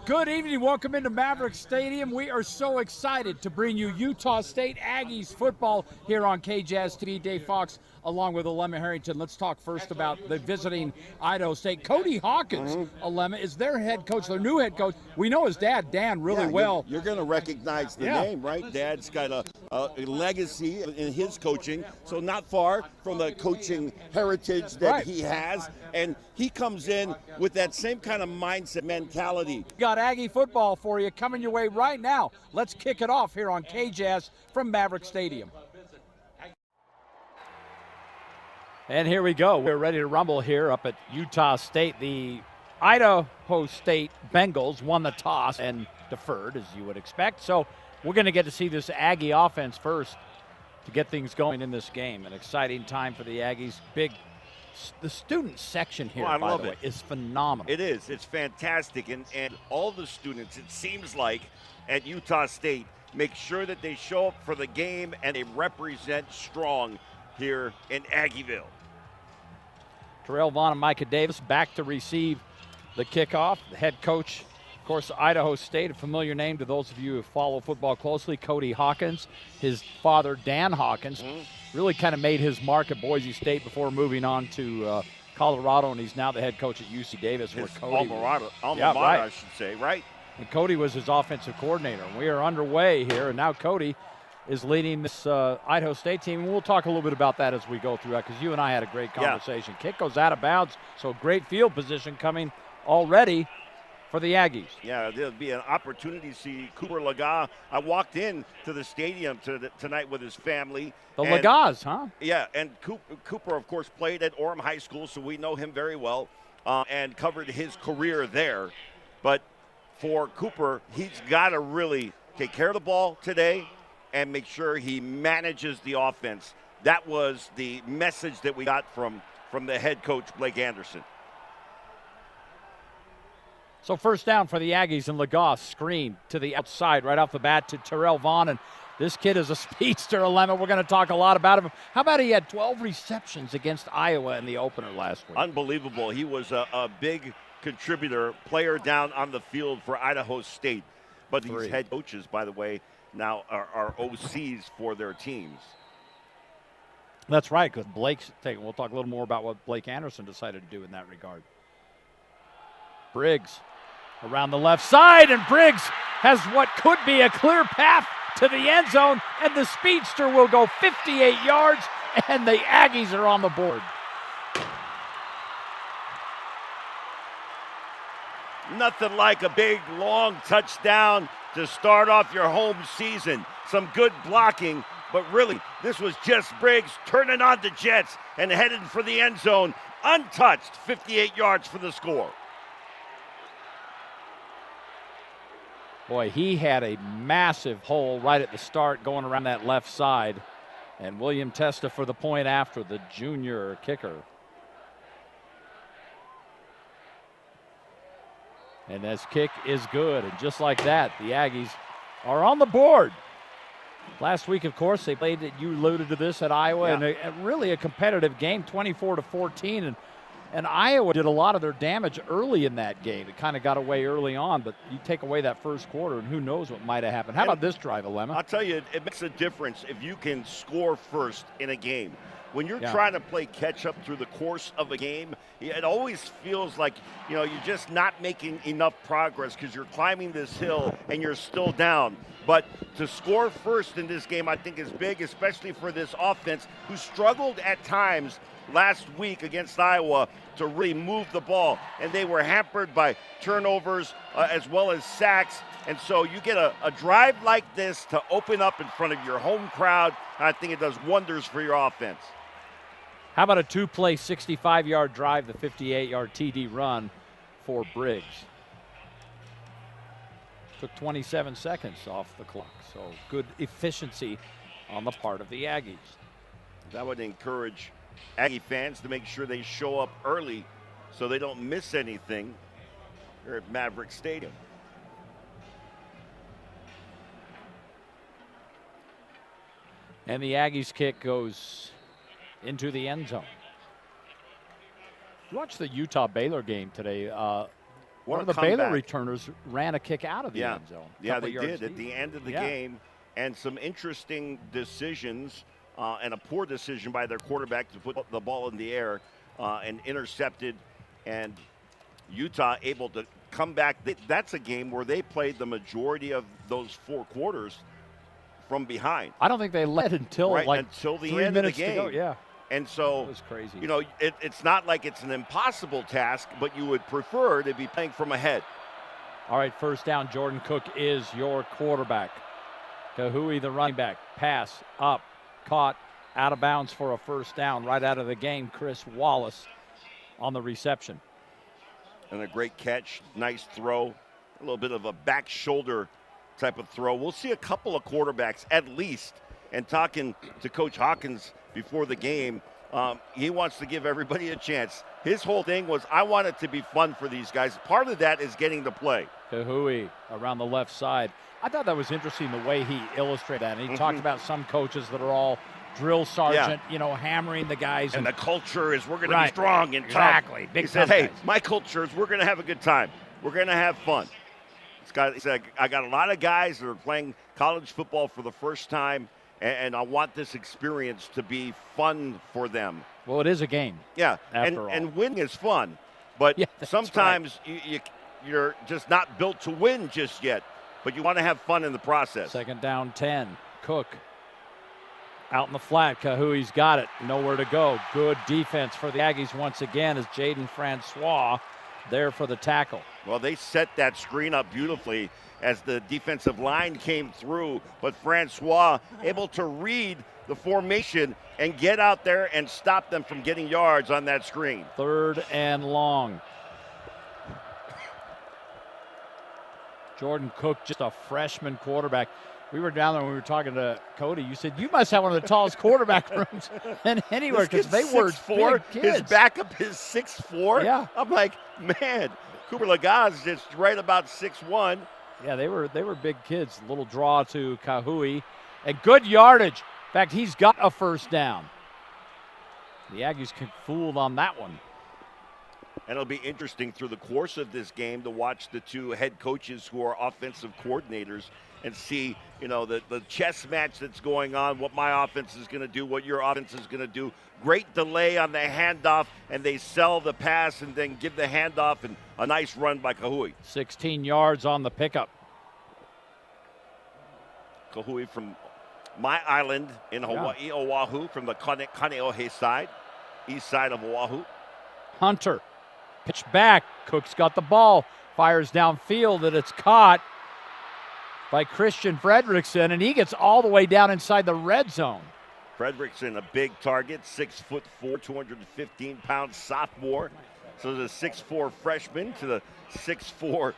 Good evening. Welcome into Maverick Stadium. We are so excited to bring you Utah State Aggies football here on KJazz TV. Dave Fox along with Alema Harrington. Let's talk first about the visiting Idaho State. Cody Hawkins, Alema, is their head coach, their new head coach. We know his dad, Dan, really well. You're going to recognize the name, right? Dad's got a legacy in his coaching, so not far from the coaching heritage that he has. And he comes in with that same kind of mindset, mentality. Got Aggie football for you coming your way right now. Let's kick it off here on KJazz from Maverick Stadium. And here we go. We're ready to rumble here up at Utah State. The Idaho State Bengals won the toss and deferred, as you would expect. So we're going to get to see this Aggie offense first to get things going in this game. An exciting time for the Aggies. The student section here, by the way, is phenomenal. It is. It's fantastic. And all the students, it seems like, at Utah State, make sure that they show up for the game and they represent strong here in Aggieville. Terrell Vaughn and Micah Davis back to receive the kickoff. The head coach, of course, Idaho State, a familiar name to those of you who follow football closely, Cody Hawkins. His father, Dan Hawkins, really kind of made his mark at Boise State before moving on to Colorado, and he's now the head coach at UC Davis. His where Cody alma mater, I should say, right? And Cody was his offensive coordinator. And we are underway here, and now Cody is leading this Idaho State team. And we'll talk a little bit about that as we go through that, because you and I had a great conversation. Kick goes out of bounds, so great field position coming already for the Aggies. Yeah, there'll be an opportunity to see Cooper Laga. I walked in to the stadium tonight with his family. The Lagas, huh? Yeah, and Cooper, of course, played at Orem High School, so we know him very well and covered his career there. But for Cooper, he's got to really take care of the ball today and make sure he manages the offense. That was the message that we got from the head coach, Blake Anderson. So first down for the Aggies, and Lagas screen to the outside right off the bat to Terrell Vaughn. And this kid is a speedster, Alema. We're going to talk a lot about him. How about he had 12 receptions against Iowa in the opener last week? Unbelievable. He was a big contributor, player down on the field for Idaho State. But these head coaches, by the way, now are OCs for their teams. That's right, because Blake's taking. We'll talk a little more about what Blake Anderson decided to do in that regard. Briggs around the left side, and Briggs has what could be a clear path to the end zone, and the speedster will go 58 yards, and the Aggies are on the board. Nothing like a big, long touchdown to start off your home season. Some good blocking, but really, this was just Briggs turning on the Jets and headed for the end zone, untouched, 58 yards for the score. Boy, he had a massive hole right at the start going around that left side. And William Testa for the point after, the junior kicker. And this kick is good. And just like that, the Aggies are on the board. Last week, of course, they played, you alluded to this, at Iowa, and really a competitive game, 24-14. And Iowa did a lot of their damage early in that game. It kind of got away early on, but you take away that first quarter, and who knows what might have happened. How about this drive, Alema? I'll tell you, it makes a difference if you can score first in a game. When you're trying to play catch-up through the course of a game, it always feels like, you're just not making enough progress because you're climbing this hill and you're still down. But to score first in this game, I think, is big, especially for this offense, who struggled at times last week against Iowa to really move the ball. And they were hampered by turnovers as well as sacks. And so you get a drive like this to open up in front of your home crowd. I think it does wonders for your offense. How about a two-play 65-yard drive, the 58-yard TD run for Briggs? Took 27 seconds off the clock, so good efficiency on the part of the Aggies. That would encourage Aggie fans to make sure they show up early so they don't miss anything here at Maverick Stadium. And the Aggies kick goes into the end zone. Watch the Utah-Baylor game today. One of the Baylor returners ran a kick out of the end zone. Yeah, they did at the end of the game. And some interesting decisions and a poor decision by their quarterback to put the ball in the air and intercepted. And Utah able to come back. That's a game where they played the majority of those 4 quarters from behind. I don't think they led until until the end of the game. To go. Yeah. And so, it was crazy. You know, it's not like it's an impossible task, but you would prefer to be playing from ahead. All right, first down. Jordan Cook is your quarterback. Kahui, the running back. Pass up, caught, out of bounds for a first down. Right out of the game, Chris Wallace on the reception. And a great catch, nice throw, a little bit of a back shoulder type of throw. We'll see a couple of quarterbacks at least. And talking to Coach Hawkins before the game, he wants to give everybody a chance. His whole thing was, I want it to be fun for these guys. Part of that is getting to play. Kahui around the left side. I thought that was interesting the way he illustrated that. And he talked about some coaches that are all drill sergeant, you know, hammering the guys. And the culture is we're going to be strong and exactly. He said, hey, my culture is we're going to have a good time. We're going to have fun. He said, I got a lot of guys that are playing college football for the first time, and I want this experience to be fun for them. Well, it is a game. Yeah, and winning is fun. But sometimes you're just not built to win just yet. But you want to have fun in the process. Second down 10. Cook out in the flat. Kahui's got it. Nowhere to go. Good defense for the Aggies once again as Jaden Francois there for the tackle. Well, they set that screen up beautifully as the defensive line came through. But Francois able to read the formation and get out there and stop them from getting yards on that screen. 3rd and long. Jordan Cook, just a freshman quarterback. We were down there when we were talking to Cody. You said, you must have one of the tallest quarterback rooms anywhere because they were 6'4". Big kids. His backup is 6'4". Yeah. I'm like, man, Cooper Lagaz is just right about 6'1". Yeah, they were big kids. Little draw to Kahui. And good yardage. In fact, he's got a first down. The Aggies fooled on that one. And it'll be interesting through the course of this game to watch the 2 head coaches who are offensive coordinators and see, you know, the chess match that's going on, what my offense is going to do, what your offense is going to do. Great delay on the handoff, and they sell the pass and then give the handoff, and a nice run by Kahui. 16 yards on the pickup. Kahui from my island in Hawaii, Oahu, from the Kaneohe side, east side of Oahu. Hunter. Pitch back. Cook's got the ball. Fires downfield, and it's caught by Christian Fredrickson, and he gets all the way down inside the red zone. Fredrickson, a big target, 6'4", 215-pound sophomore. So the 6'4" freshman to the 6'4"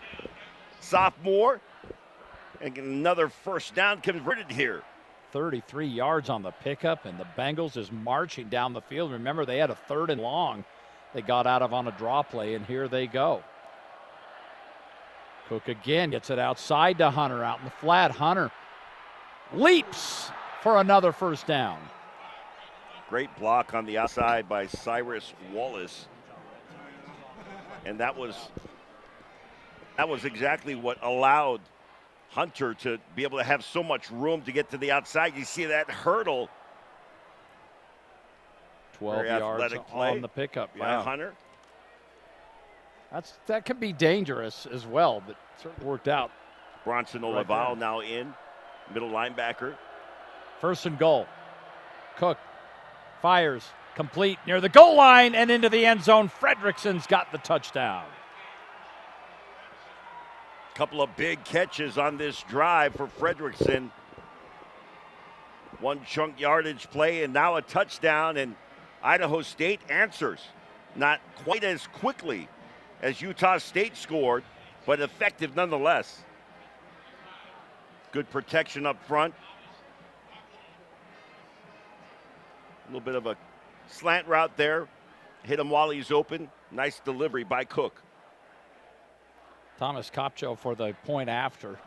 sophomore. And another first down converted here. 33 yards on the pickup, and the Bengals is marching down the field. Remember, they had a 3rd and long. They got out of on a draw play, and here they go. Cook again gets it outside to Hunter, out in the flat. Hunter leaps for another first down. Great block on the outside by Cyrus Wallace. And that was exactly what allowed Hunter to be able to have so much room to get to the outside. You see that hurdle. 12 yards on the pickup by Hunter. That could be dangerous as well, but it certainly worked out. Bronson Olaval now in, middle linebacker. 1st and goal. Cook fires, complete near the goal line and into the end zone. Fredrickson's got the touchdown. Couple of big catches on this drive for Fredrickson. 1 chunk yardage play and now a touchdown, and Idaho State answers. Not quite as quickly as Utah State scored, but effective nonetheless. Good protection up front. A little bit of a slant route there. Hit him while he's open. Nice delivery by Cook. Thomas Kopcho for the point after.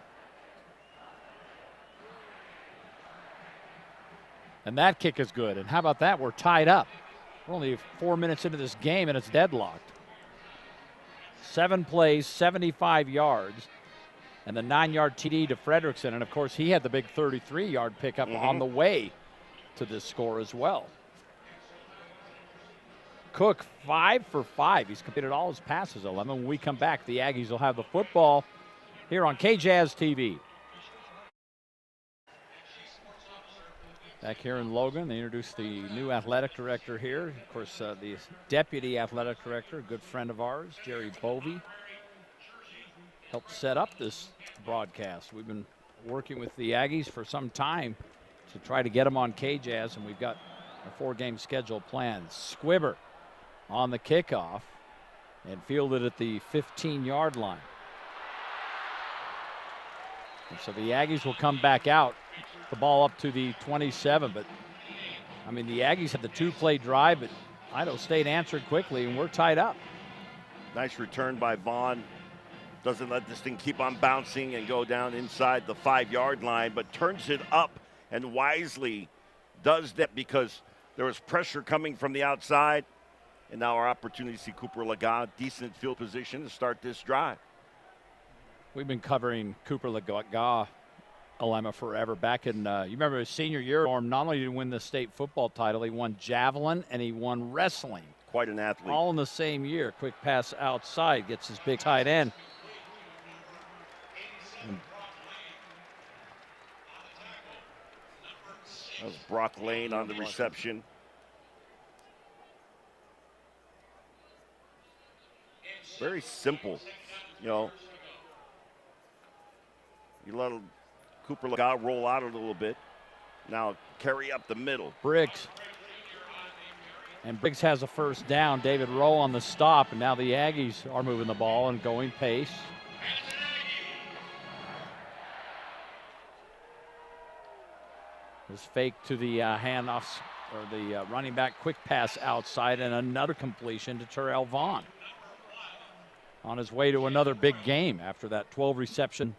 And that kick is good. And how about that? We're tied up. We're only 4 minutes into this game, and it's deadlocked. 7 plays, 75 yards, and the 9-yard TD to Frederickson. And, of course, he had the big 33-yard pickup on the way to this score as well. Cook, 5 for 5. He's completed all his passes, 11. When we come back, the Aggies will have the football here on KJazz TV. Back here in Logan, they introduced the new athletic director here. Of course, the deputy athletic director, a good friend of ours, Jerry Bovey, helped set up this broadcast. We've been working with the Aggies for some time to try to get them on KJazz, and we've got a 4-game schedule planned. Squibber on the kickoff and fielded at the 15-yard line. And so the Aggies will come back out. The ball up to the 27, but I mean the Aggies had the 2-play drive, but Idaho State answered quickly, and we're tied up. Nice return by Vaughn. Doesn't let this thing keep on bouncing and go down inside the 5-yard line, but turns it up and wisely does that because there was pressure coming from the outside, and now our opportunity to see Cooper Lagat, decent field position to start this drive. We've been covering Cooper Lagat Alema forever. Back in, you remember his senior year, not only did he win the state football title, he won javelin and he won wrestling. Quite an athlete. All in the same year. Quick pass outside, gets his big tight end. That was Brock Lane on the reception. Very simple, you know. You let Cooper Lagat roll out a little bit. Now carry up the middle. Briggs. And Briggs has a first down. David Rowe on the stop, and now the Aggies are moving the ball and going pace. It was fake to the handoffs, or the running back quick pass outside, and another completion to Terrell Vaughn. On his way to another big game after that 12 reception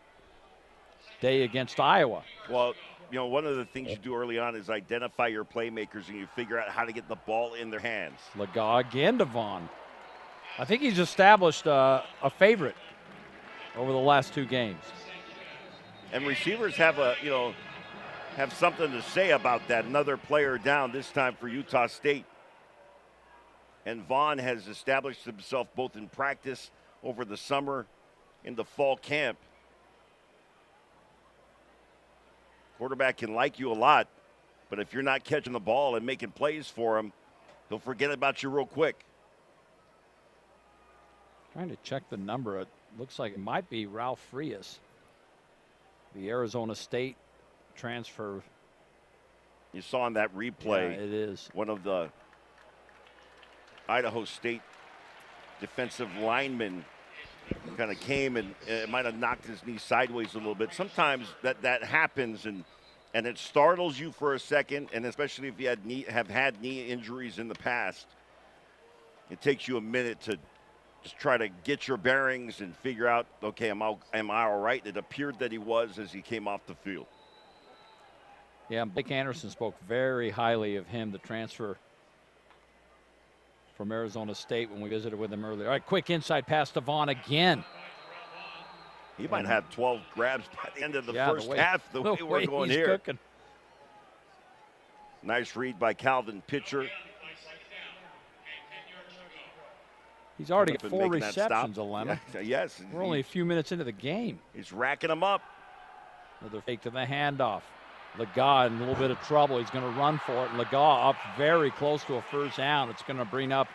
day against Iowa. Well, you know, one of the things you do early on is identify your playmakers and you figure out how to get the ball in their hands. Lagat again to Vaughn. I think he's established a favorite over the last 2 games. And receivers have have something to say about that. Another player down, this time for Utah State. And Vaughn has established himself both in practice over the summer, in the fall camp. Quarterback can like you a lot, but if you're not catching the ball and making plays for him, he'll forget about you real quick. Trying to check the number. It looks like it might be Ralph Frias, the Arizona State transfer. You saw in that replay, yeah, it is one of the Idaho State defensive linemen kind of came and it might have knocked his knee sideways a little bit. Sometimes that happens and it startles you for a second, and especially if you have had knee injuries in the past, it takes you a minute to just try to get your bearings and figure out, okay, am I all right? It appeared that he was as he came off the field. Yeah, Blake Anderson spoke very highly of him, the transfer from Arizona State, when we visited with him earlier. All right, quick inside pass to Vaughn again. He might have 12 grabs by the end of the first half, the way we're going he's here. Cooking. Nice read by Calvin Pitcher. He's already got 4 receptions, Alema. Yeah, yes. We're only a few minutes into the game. He's racking them up. Another fake to the handoff. Lagat in a little bit of trouble. He's going to run for it. Lagat up very close to a first down. It's going to bring up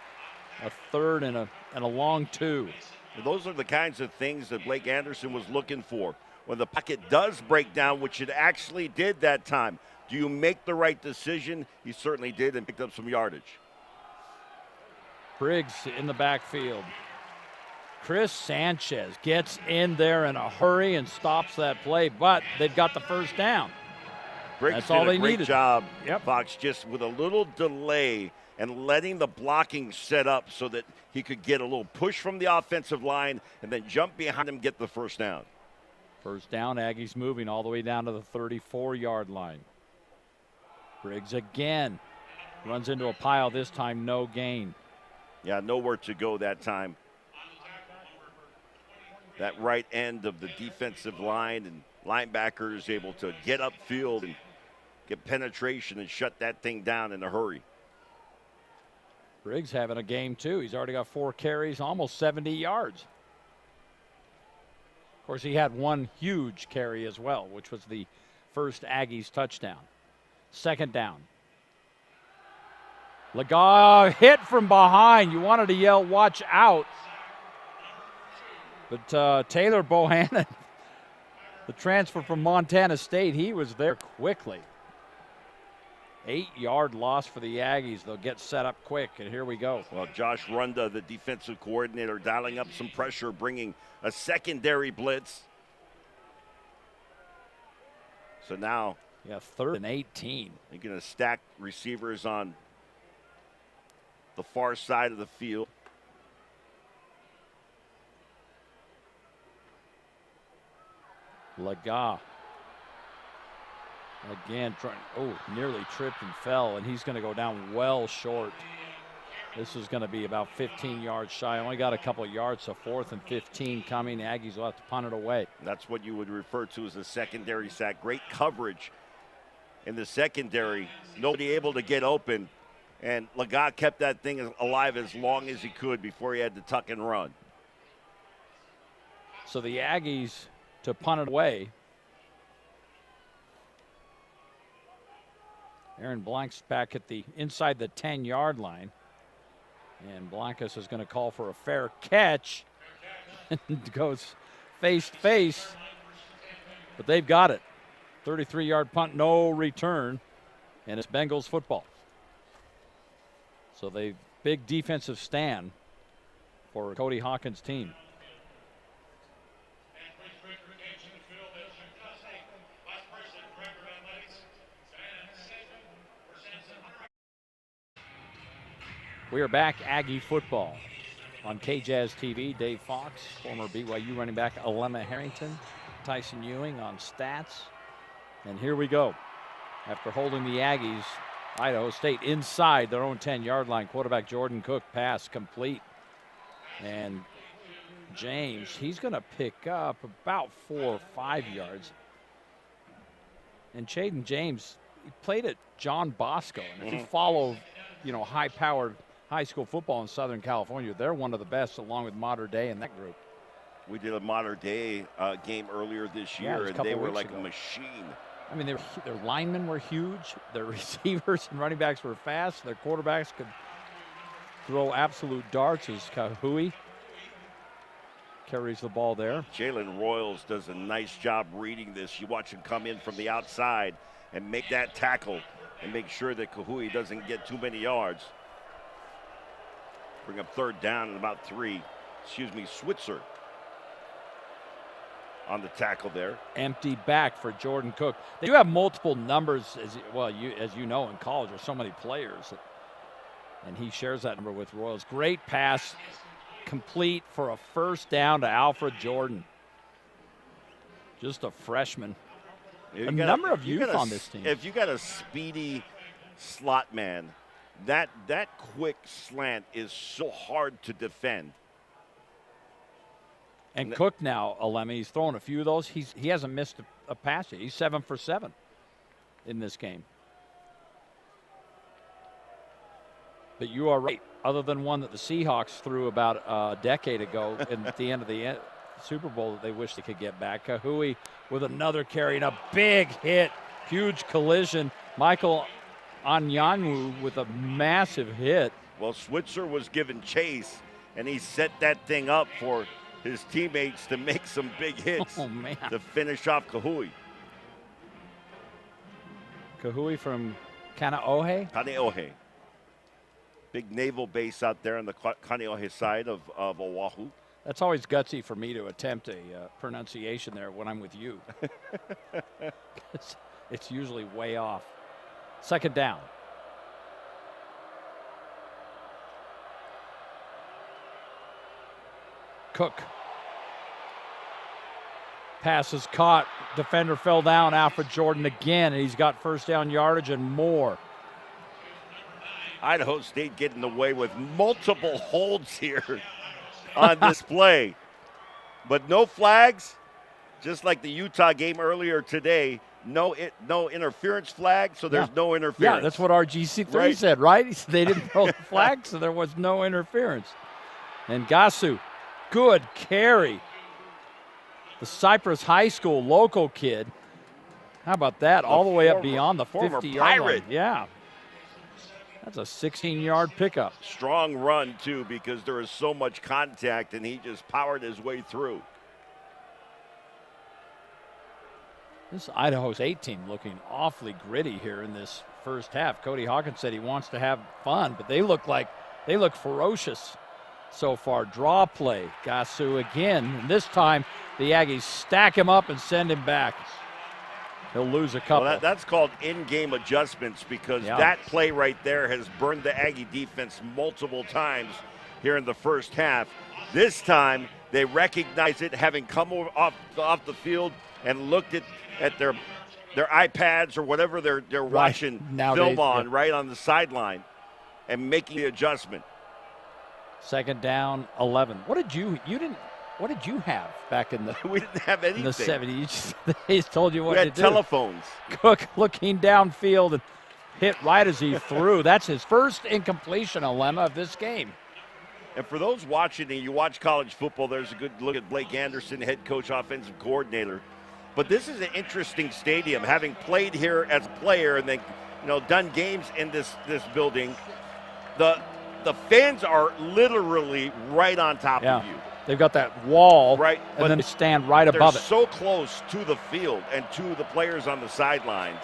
a 3rd and a long 2. Those are the kinds of things that Blake Anderson was looking for. When the pocket does break down, which it actually did that time, do you make the right decision? He certainly did and picked up some yardage. Briggs in the backfield. Chris Sanchez gets in there in a hurry and stops that play, but they've got the first down. Briggs did a great job, Fox, just with a little delay and letting the blocking set up so that he could get a little push from the offensive line and then jump behind him, get the first down. First down, Aggies moving all the way down to the 34-yard line. Briggs again runs into a pile, this time no gain. Yeah, nowhere to go that time. that right end of the defensive line, and linebackers able to get upfield and get penetration and shut that thing down in a hurry. Briggs having a game too. He's already got 4 carries, almost 70 yards. Of course, he had one huge carry as well, which was the first Aggies touchdown. Second down. Laga hit from behind. You wanted to yell, watch out. But Taylor Bohannon, the transfer from Montana State, he was there quickly. 8-yard loss for the Aggies. They'll get set up quick, and here we go. Well, Josh Runda, the defensive coordinator, dialing up some pressure, bringing a secondary blitz. So now, yeah, 3rd and 18. You're going to stack receivers on the far side of the field. Laga. Again, nearly tripped and fell, and he's going to go down well short. This is going to be about 15 yards shy. Only got a couple of yards, so 4th and 15 coming. The Aggies will have to punt it away. That's what you would refer to as a secondary sack. Great coverage in the secondary. Nobody able to get open, and Laga kept that thing alive as long as he could before he had to tuck and run. So the Aggies to punt it away. Aaron Blank's back at the inside the 10-yard line. And Blancas is going to call for a fair catch. And goes face to face. But they've got it. 33-yard punt, no return. And it's Bengals football. So they big defensive stand for Cody Hawkins' team. We are back, Aggie football on KJazz TV. Dave Fox, former BYU running back Alema Harrington, Tyson Ewing on stats. And here we go. After holding the Aggies, Idaho State inside their own 10-yard line. Quarterback Jordan Cook, pass complete. And James, he's going to pick up about 4 or 5 yards. And Chaden James, he played at John Bosco. And if you follow, high-powered high school football in Southern California, they're one of the best, along with Mater Dei in that group. We did a Mater Dei game earlier this year, and they were like a machine. I mean, their linemen were huge. Their receivers and running backs were fast. Their quarterbacks could throw absolute darts as Kahui carries the ball there. Jalen Royals does a nice job reading this. You watch him come in from the outside and make that tackle and make sure that Kahui doesn't get too many yards. Bring up 3rd down and about 3. Switzer on the tackle there. Empty back for Jordan Cook. They do have multiple numbers, as you know, in college. There's so many players. And he shares that number with Royals. Great pass, complete for a 1st down to Alfred Jordan. Just a freshman. A number of youth on this team. If you got a speedy slot man, that quick slant is so hard to defend. And Cook now, Alemi, he's throwing a few of those. He hasn't missed a pass yet. He's 7 for 7 in this game. But you are right. Other than one that the Seahawks threw about a decade ago at the end of the Super Bowl that they wish they could get back. Kahui with another carry and a big hit. Huge collision. Michael Anyanwu with a massive hit. Well, Switzer was given chase, and he set that thing up for his teammates to make some big hits to finish off Kahui. Kahui from Kaneohe? Kaneohe. Big naval base out there on the Kaneohe side of Oahu. That's always gutsy for me to attempt a pronunciation there when I'm with you. It's usually way off. 2nd down. Cook. Pass is caught. Defender fell down. Alfred Jordan again, and he's got 1st down yardage and more. Idaho State getting away with multiple holds here on this play. But no flags, just like the Utah game earlier today. No interference flag, so there's no interference. Yeah, that's what RGC3 said, right? They didn't throw the flag, so there was no interference. And Gasu, good carry. The Cypress High School local kid. How about that? All the way up beyond the 50-yard line. Yeah. That's a 16-yard pickup. Strong run, too, because there was so much contact, and he just powered his way through. This Idaho State team looking awfully gritty here in this first half. Cody Hawkins said he wants to have fun, but they look ferocious so far. Draw play. Gasu again. And this time the Aggies stack him up and send him back. He'll lose a couple. Well, that's called in-game adjustments because that play right there has burned the Aggie defense multiple times here in the first half. This time they recognize it, having come off the field and looked at their iPads or whatever they're watching film on right on the sideline and making the adjustment. Second down, 11. What did you have back in the We didn't have anything. In the 70s? They told you what to do. We had telephones. Cook looking downfield and hit right as he threw. That's his first incompletion, Alema, of this game. And for those watching, and you watch college football, there's a good look at Blake Anderson, head coach, offensive coordinator. But this is an interesting stadium. Having played here as a player and then, done games in this building, the fans are literally right on top of you. They've got that wall, right, and then they stand right above it. They're so close to the field and to the players on the sidelines.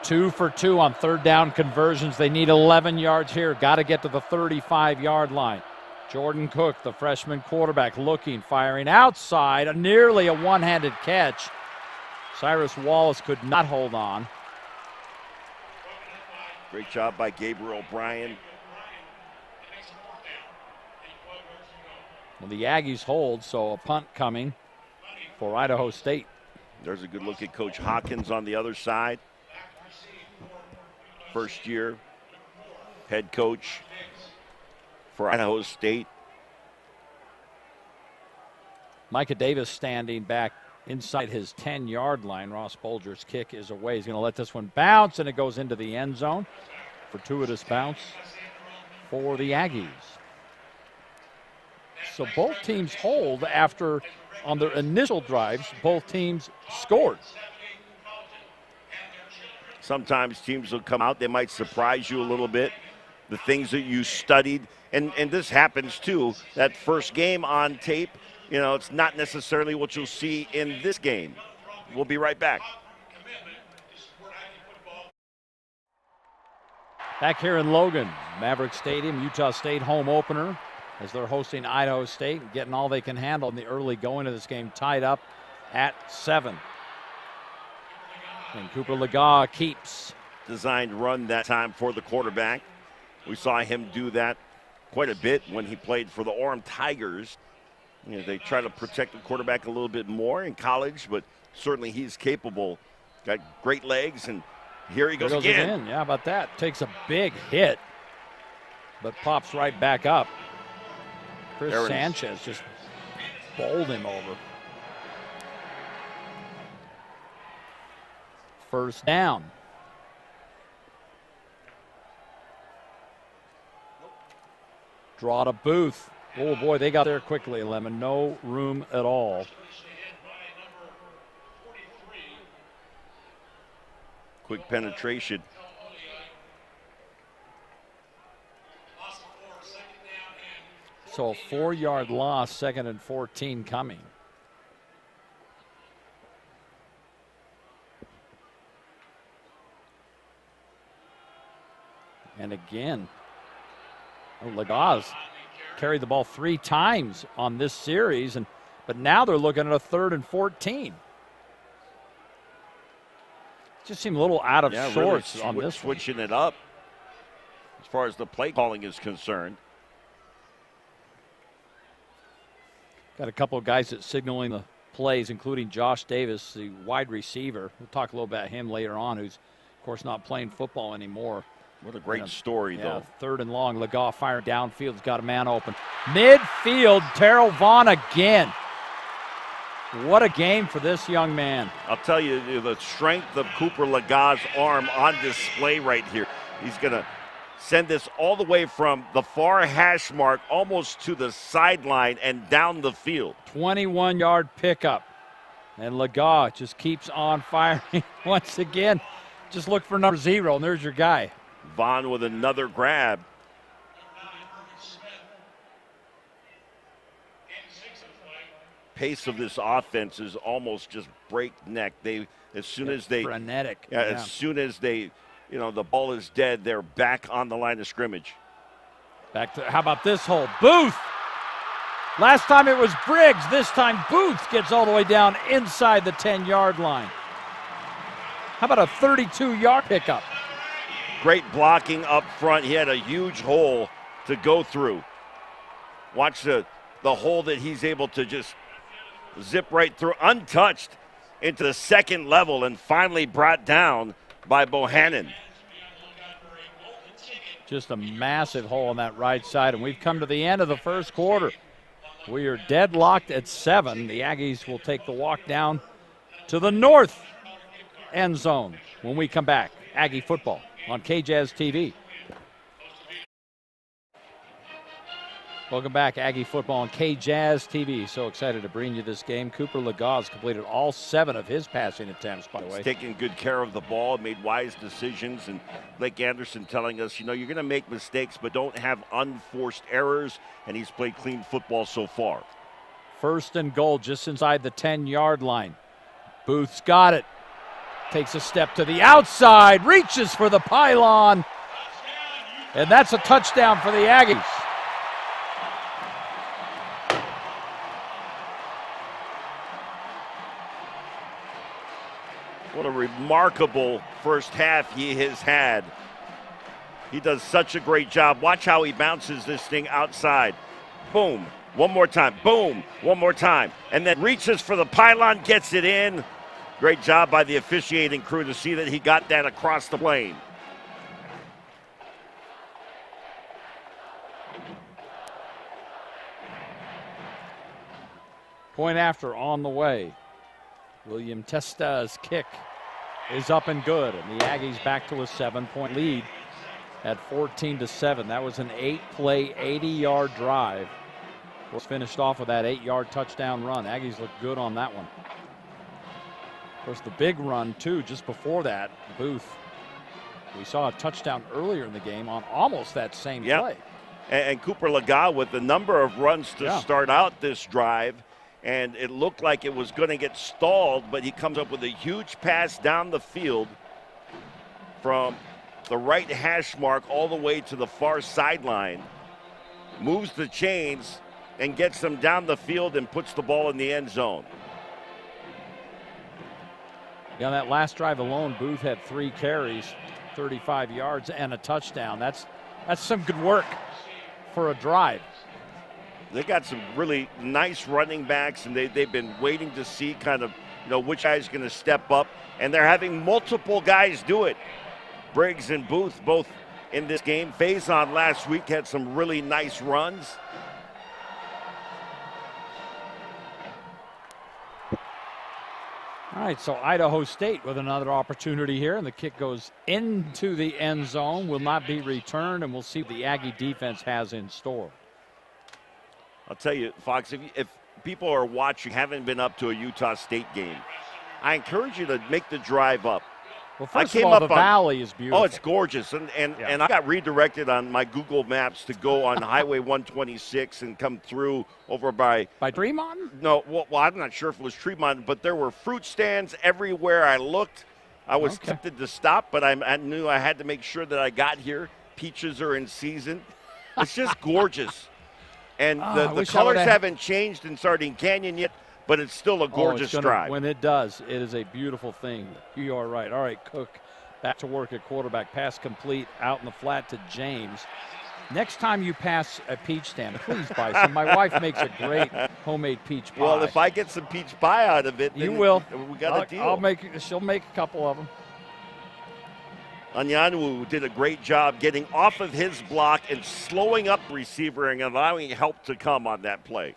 2 for 2 on third down conversions. They need 11 yards here. Got to get to the 35-yard line. Jordan Cook, the freshman quarterback, looking, firing outside. Nearly a one-handed catch. Cyrus Wallace could not hold on. Great job by Gabriel O'Brien. Well, the Aggies hold, so a punt coming for Idaho State. There's a good look at Coach Hawkins on the other side. First year head coach for Idaho State. Micah Davis standing back inside his 10-yard line. Ross Bolger's kick is away. He's going to let this one bounce, and it goes into the end zone. Fortuitous bounce for the Aggies. So both teams hold after, on their initial drives, both teams scored. Sometimes teams will come out, they might surprise you a little bit. The things that you studied, and this happens too, that first game on tape, it's not necessarily what you'll see in this game. We'll be right back. Back here in Logan, Maverick Stadium, Utah State home opener, as they're hosting Idaho State and getting all they can handle in the early going of this game, tied up at 7. And Cooper Legaw keeps. Designed run that time for the quarterback. We saw him do that quite a bit when he played for the Orem Tigers. They try to protect the quarterback a little bit more in college, but certainly he's capable. Got great legs, and here he goes again. Yeah, how about that? Takes a big hit, but pops right back up. Chris Sanchez just bowled him over. First down. Draw to Booth. Oh, boy, they got there quickly, Lemon. No room at all. Quick penetration. So a 4-yard loss, 2nd and 14 coming. And again, Legaz carried the ball 3 times on this series, but now they're looking at a 3rd and 14. Just seemed a little out of sorts really on this switching it up as far as the play calling is concerned. Got a couple of guys that signaling the plays, including Josh Davis, the wide receiver. We'll talk a little about him later on, who's, of course, not playing football anymore. What a great story, though. Third and long. Legault firing downfield. He's got a man open. Midfield, Terrell Vaughn again. What a game for this young man. I'll tell you, the strength of Cooper Legault's arm on display right here. He's going to send this all the way from the far hash mark almost to the sideline and down the field. 21-yard pickup. And Legault just keeps on firing once again. Just look for number 0, and there's your guy. Vaughn with another grab. Pace of this offense is almost just breakneck. As soon as they the ball is dead, they're back on the line of scrimmage. How about this hole? Booth. Last time it was Briggs. This time Booth gets all the way down inside the 10-yard line. How about a 32-yard pickup? Great blocking up front. He had a huge hole to go through. Watch the hole that he's able to just zip right through, untouched, into the second level, and finally brought down by Bohannon. Just a massive hole on that right side, and we've come to the end of the first quarter. We are deadlocked at 7. The Aggies will take the walk down to the north end zone when we come back. Aggie football on KJazz TV. Welcome back, Aggie football on KJazz TV. So excited to bring you this game. Cooper Legault's completed all 7 of his passing attempts, by the way. He's taking good care of the ball, made wise decisions, and Blake Anderson telling us, you're going to make mistakes, but don't have unforced errors, and he's played clean football so far. First and goal just inside the 10-yard line. Booth's got it. Takes a step to the outside, reaches for the pylon, and that's a touchdown for the Aggies. What a remarkable first half he has had. He does such a great job. Watch how he bounces this thing outside. Boom, one more time. Boom, one more time. And then reaches for the pylon, gets it in. Great job by the officiating crew to see that he got that across the plane. Point after on the way. William Testa's kick is up and good, and the Aggies back to a 7-point lead at 14-7. That was an 8-play, 80-yard drive. Was finished off with that 8-yard touchdown run. Aggies looked good on that one. Of course, the big run, too, just before that, Booth. We saw a touchdown earlier in the game on almost that same play. And Cooper Legault with the number of runs to start out this drive. And it looked like it was going to get stalled, but he comes up with a huge pass down the field from the right hash mark all the way to the far sideline, moves the chains, and gets them down the field and puts the ball in the end zone. On that last drive alone, Booth had 3 carries, 35 yards, and a touchdown. That's some good work for a drive. They got some really nice running backs, and they've been waiting to see kind of, which guy's going to step up. And they're having multiple guys do it. Briggs and Booth both in this game. Faison last week had some really nice runs. All right, so Idaho State with another opportunity here, and the kick goes into the end zone, will not be returned, and we'll see what the Aggie defense has in store. I'll tell you, Fox, if people are watching, haven't been up to a Utah State game, I encourage you to make the drive up. Well, first of all, the valley is beautiful. Oh, it's gorgeous. And I got redirected on my Google Maps to go on Highway 126 and come through over by Tremont? No, well, I'm not sure if it was Tremont, but there were fruit stands everywhere I looked. I was tempted to stop, but I knew I had to make sure that I got here. Peaches are in season. It's just gorgeous. And the colors haven't changed in Sardine Canyon yet, but it's still a gorgeous drive. When it does, it is a beautiful thing. You are right. All right, Cook back to work at quarterback. Pass complete out in the flat to James. Next time you pass a peach stand, please buy some. My wife makes a great homemade peach pie. Well, if I get some peach pie out of it, you will. We got a deal. She'll make a couple of them. Anyanwu did a great job getting off of his block and slowing up the receiver and allowing help to come on that play.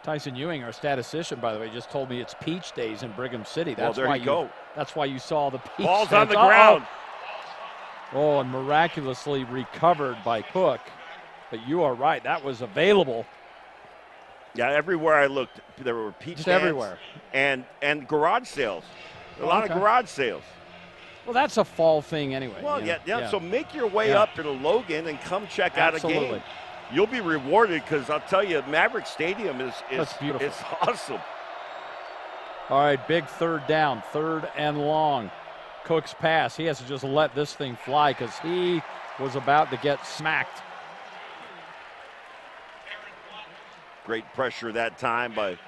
Tyson Ewing, our statistician, by the way, just told me it's peach days in Brigham City. That's why That's why you saw the peach. Ball's on the ground. Oh, and miraculously recovered by Cook. But you are right, that was available. Yeah, everywhere I looked, there were peach just stands everywhere. And garage sales. A lot of garage sales. Well, that's a fall thing anyway. Well, yeah. So make your way up to Logan and come check out a game. You'll be rewarded because I'll tell you, Maverick Stadium is beautiful. It's awesome. All right, big third down, 3rd and long. Cook's pass. He has to just let this thing fly because he was about to get smacked. Great pressure that time by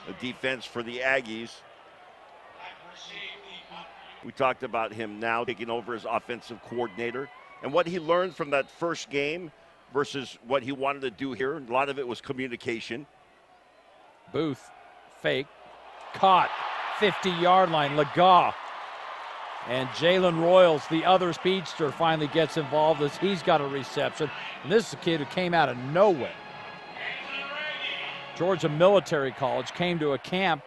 the defense for the Aggies. We talked about him now taking over as offensive coordinator and what he learned from that first game versus what he wanted to do here. A lot of it was communication. Booth, fake, caught, 50-yard line, Legaw. And Jalen Royals, the other speedster, finally gets involved as he's got a reception. And this is a kid who came out of nowhere. Georgia Military College came to a camp,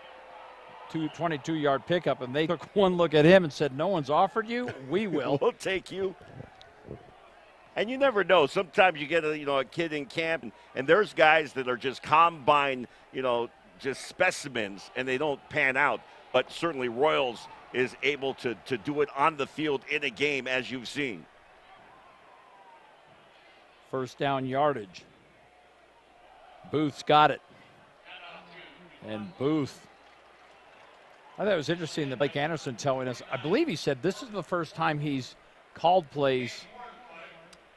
22-yard pickup, and they took one look at him and said, no one's offered you? We will. We'll take you. And you never know. Sometimes you get a kid in camp, and there's guys that are just combine, just specimens, and they don't pan out. But certainly Royals is able to do it on the field in a game, as you've seen. First down yardage. Booth's got it. And Booth, I thought it was interesting that Blake Anderson telling us, I believe he said this is the first time he's called plays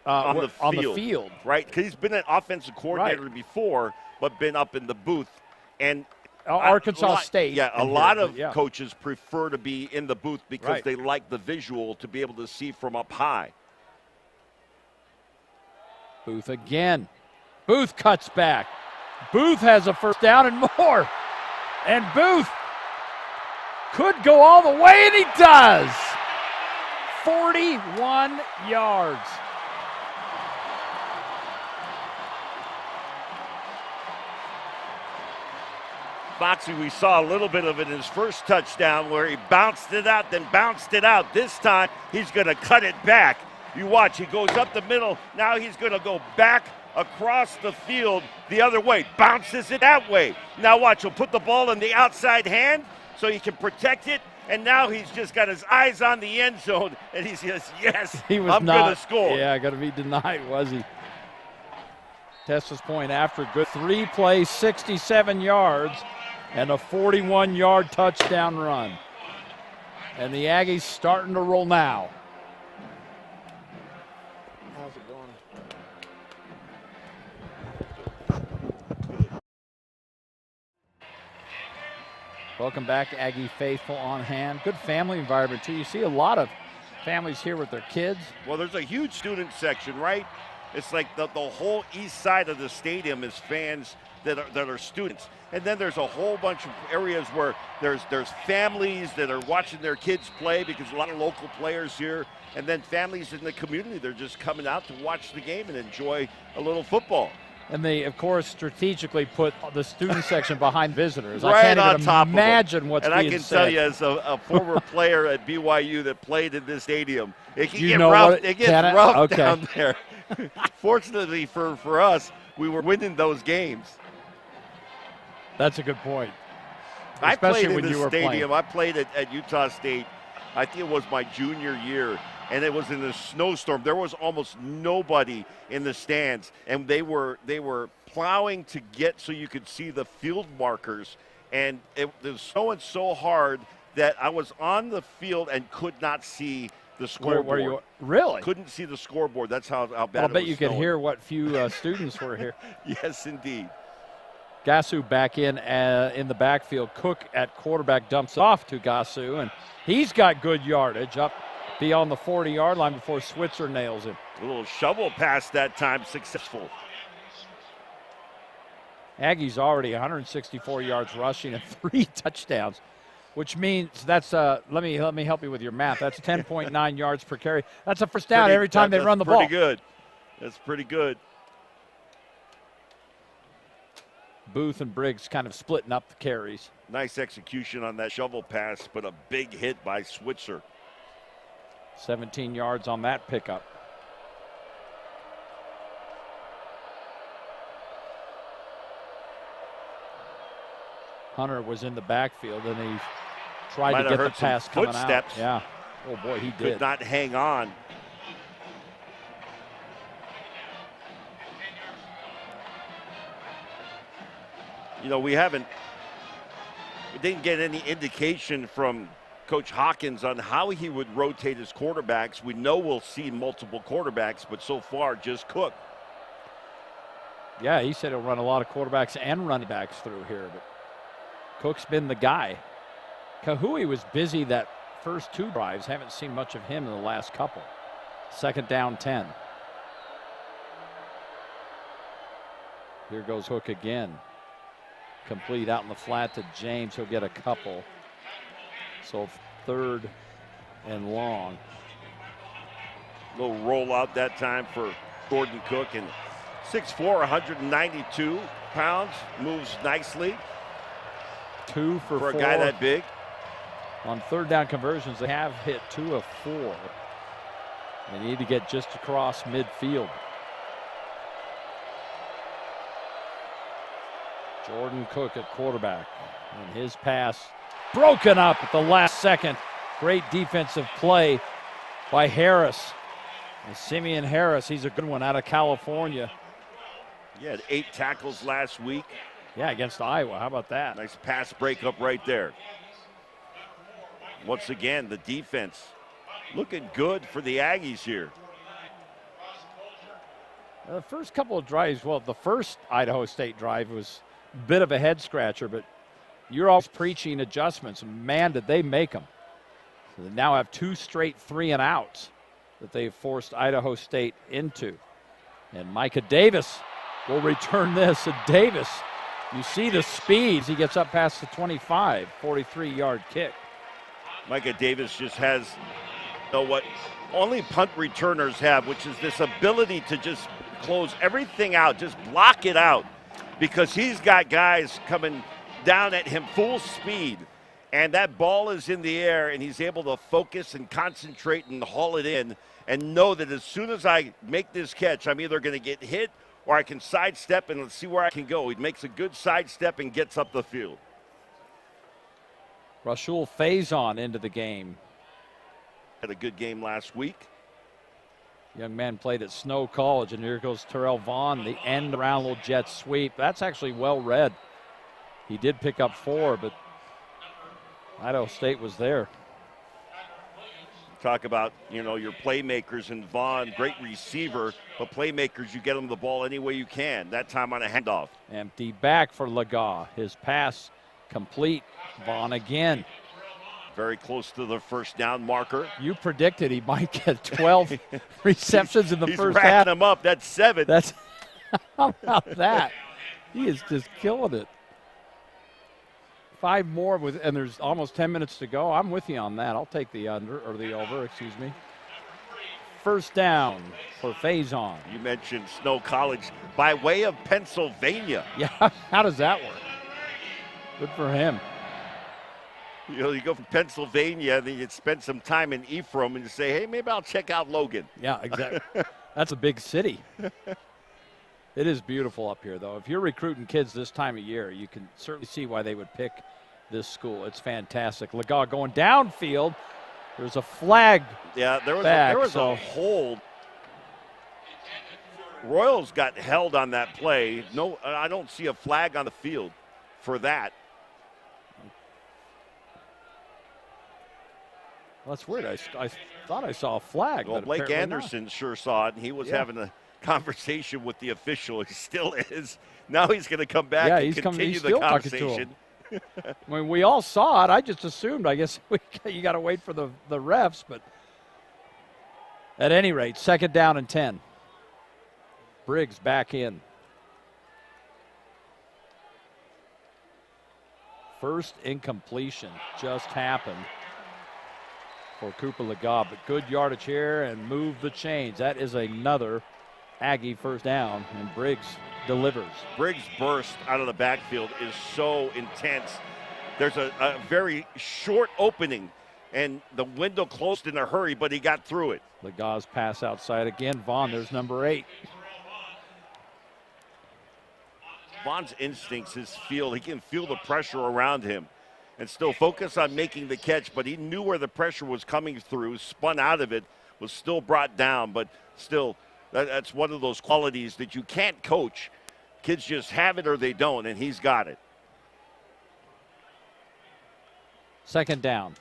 on the field. Right, because he's been an offensive coordinator before, but been up in the booth. And Arkansas State. Yeah, a lot of coaches prefer to be in the booth because they like the visual to be able to see from up high. Booth again. Booth cuts back. Booth has a first down and more. And Booth could go all the way, and he does. 41 yards. Foxy, we saw a little bit of it in his first touchdown where he bounced it out, then bounced it out. This time, he's going to cut it back. You watch, he goes up the middle. Now he's going to go back across the field the other way. Bounces it that way. Now watch, he'll put the ball in the outside hand so he can protect it. And now he's just got his eyes on the end zone, and he says, yes, I'm going to score. Yeah, going to be denied, was he? Tessa's point after good 3 plays, 67 yards, and a 41-yard touchdown run. And the Aggies starting to roll now. How's it going? Welcome back, Aggie faithful on hand. Good family environment, too. You see a lot of families here with their kids. Well, there's a huge student section, right? It's like the whole east side of the stadium is fans that are students. And then there's a whole bunch of areas where there's families that are watching their kids play because a lot of local players here. And then families in the community, they're just coming out to watch the game and enjoy a little football. And they, of course, strategically put the student section behind visitors. Right, I can't on even top imagine what's being said. And I can tell you, as a former player at BYU that played in this stadium, it can get rough down there. Fortunately for us, we were winning those games. That's a good point. I Especially played when in you this were stadium. playing. I played at Utah State. I think it was my junior year, and it was in a snowstorm. There was almost nobody in the stands, and they were plowing to get so you could see the field markers, and it was snowing so hard that I was on the field and could not see the scoreboard. Where you really? Couldn't see the scoreboard. That's how bad it was. I'll bet you snowing. could hear what few students were here. Yes, indeed. Gasu back in the backfield. Cook at quarterback dumps off to Gasu, and he's got good yardage up beyond the 40-yard line before Switzer nails him. A little shovel pass that time, successful. Aggies already 164 yards rushing and 3 touchdowns. which means that's let me help you with your math. That's 10.9 yards per carry. That's a first down every time they run the ball. Pretty good. That's pretty good. Booth and Briggs kind of splitting up the carries. Nice execution on that shovel pass, but a big hit by Switzer. 17 yards on that pickup. Hunter was in the backfield, and he tried to get the pass coming out. Yeah. Oh, boy, he did. Could not hang on. You know, we didn't get any indication from Coach Hawkins on how he would rotate his quarterbacks. We know we'll see multiple quarterbacks, but so far just Cook. Yeah, he said he'll run a lot of quarterbacks and running backs through here, but Cook's been the guy. Kahui was busy that first 2 drives. Haven't seen much of him in the last couple. 2nd down 10. Here goes Hook again. Complete out in the flat to James. He'll get a couple. So 3rd and long. Little rollout that time for Gordon Cook. And 6'4", 192 pounds. Moves nicely. 2 for 4. A guy that big. On 3rd down conversions, they have hit 2 of 4. They need to get just across midfield. Jordan Cook at quarterback. And his pass broken up at the last second. Great defensive play by Harris. And Simeon Harris, he's a good one out of California. He had 8 tackles last week. Yeah, against Iowa. How about that? Nice pass breakup right there. Once again, the defense looking good for the Aggies here. The first couple of drives, well, the first Idaho State drive was a bit of a head scratcher, but you're always preaching adjustments. Man, did they make them. So they now have 2 straight 3-and-outs that they've forced Idaho State into. And Micah Davis will return this. And Davis, you see the speeds. He gets up past the 25, 43-yard kick. Micah Davis just has, you know, what only punt returners have, which is this ability to just close everything out, just block it out, because he's got guys coming down at him full speed, and that ball is in the air, and he's able to focus and concentrate and haul it in and know that as soon as I make this catch, I'm either going to get hit or I can sidestep and let's see where I can go. He makes a good sidestep and gets up the field. Rashul Faison into the game. Had a good game last week. Young man played at Snow College, and here goes Terrell Vaughn, the end around little jet sweep. That's actually well read. He did pick up 4, but Idaho State was there. Talk about, you know, your playmakers, and Vaughn, great receiver, but playmakers, you get them the ball any way you can. That time on a handoff. Empty back for Laga. His pass complete. Vaughn again. Very close to the first down marker. You predicted he might get 12 receptions in the first half. He's racking them up. That's 7. That's how about that? He is just killing it. 5 more and there's almost 10 minutes to go. I'm with you on that. I'll take the under, or the over, excuse me. First down for Faison. You mentioned Snow College by way of Pennsylvania. Yeah, how does that work? Good for him. You know, you go from Pennsylvania, and then you spend some time in Ephraim, and you say, hey, maybe I'll check out Logan. Yeah, exactly. That's a big city. It is beautiful up here, though. If you're recruiting kids this time of year, you can certainly see why they would pick this school. It's fantastic. Laga going downfield. There's a flag. Yeah, there was a hold. Royals got held on that play. No, I don't see a flag on the field for that. Well, that's weird. I thought I saw a flag. Well, but Blake apparently Anderson not. sure saw it, and he was having a conversation with the official. He still is. Now he's going to come back and continue the conversation. I mean, we all saw it. I just assumed. I guess you got to wait for the refs. But at any rate, 2nd down and 10. Briggs back in. First incompletion just happened for Cooper Legault, but good yardage here and move the chains. That is another Aggie first down, and Briggs delivers. Briggs' burst out of the backfield is so intense. There's a very short opening, and the window closed in a hurry, but he got through it. Legault's pass outside again. Vaughn, there's number 8. Vaughn's instincts, his feel, he can feel the pressure around him and still focus on making the catch, but he knew where the pressure was coming through, spun out of it, was still brought down, but still, that's one of those qualities that you can't coach. Kids just have it or they don't, and he's got it. Second down.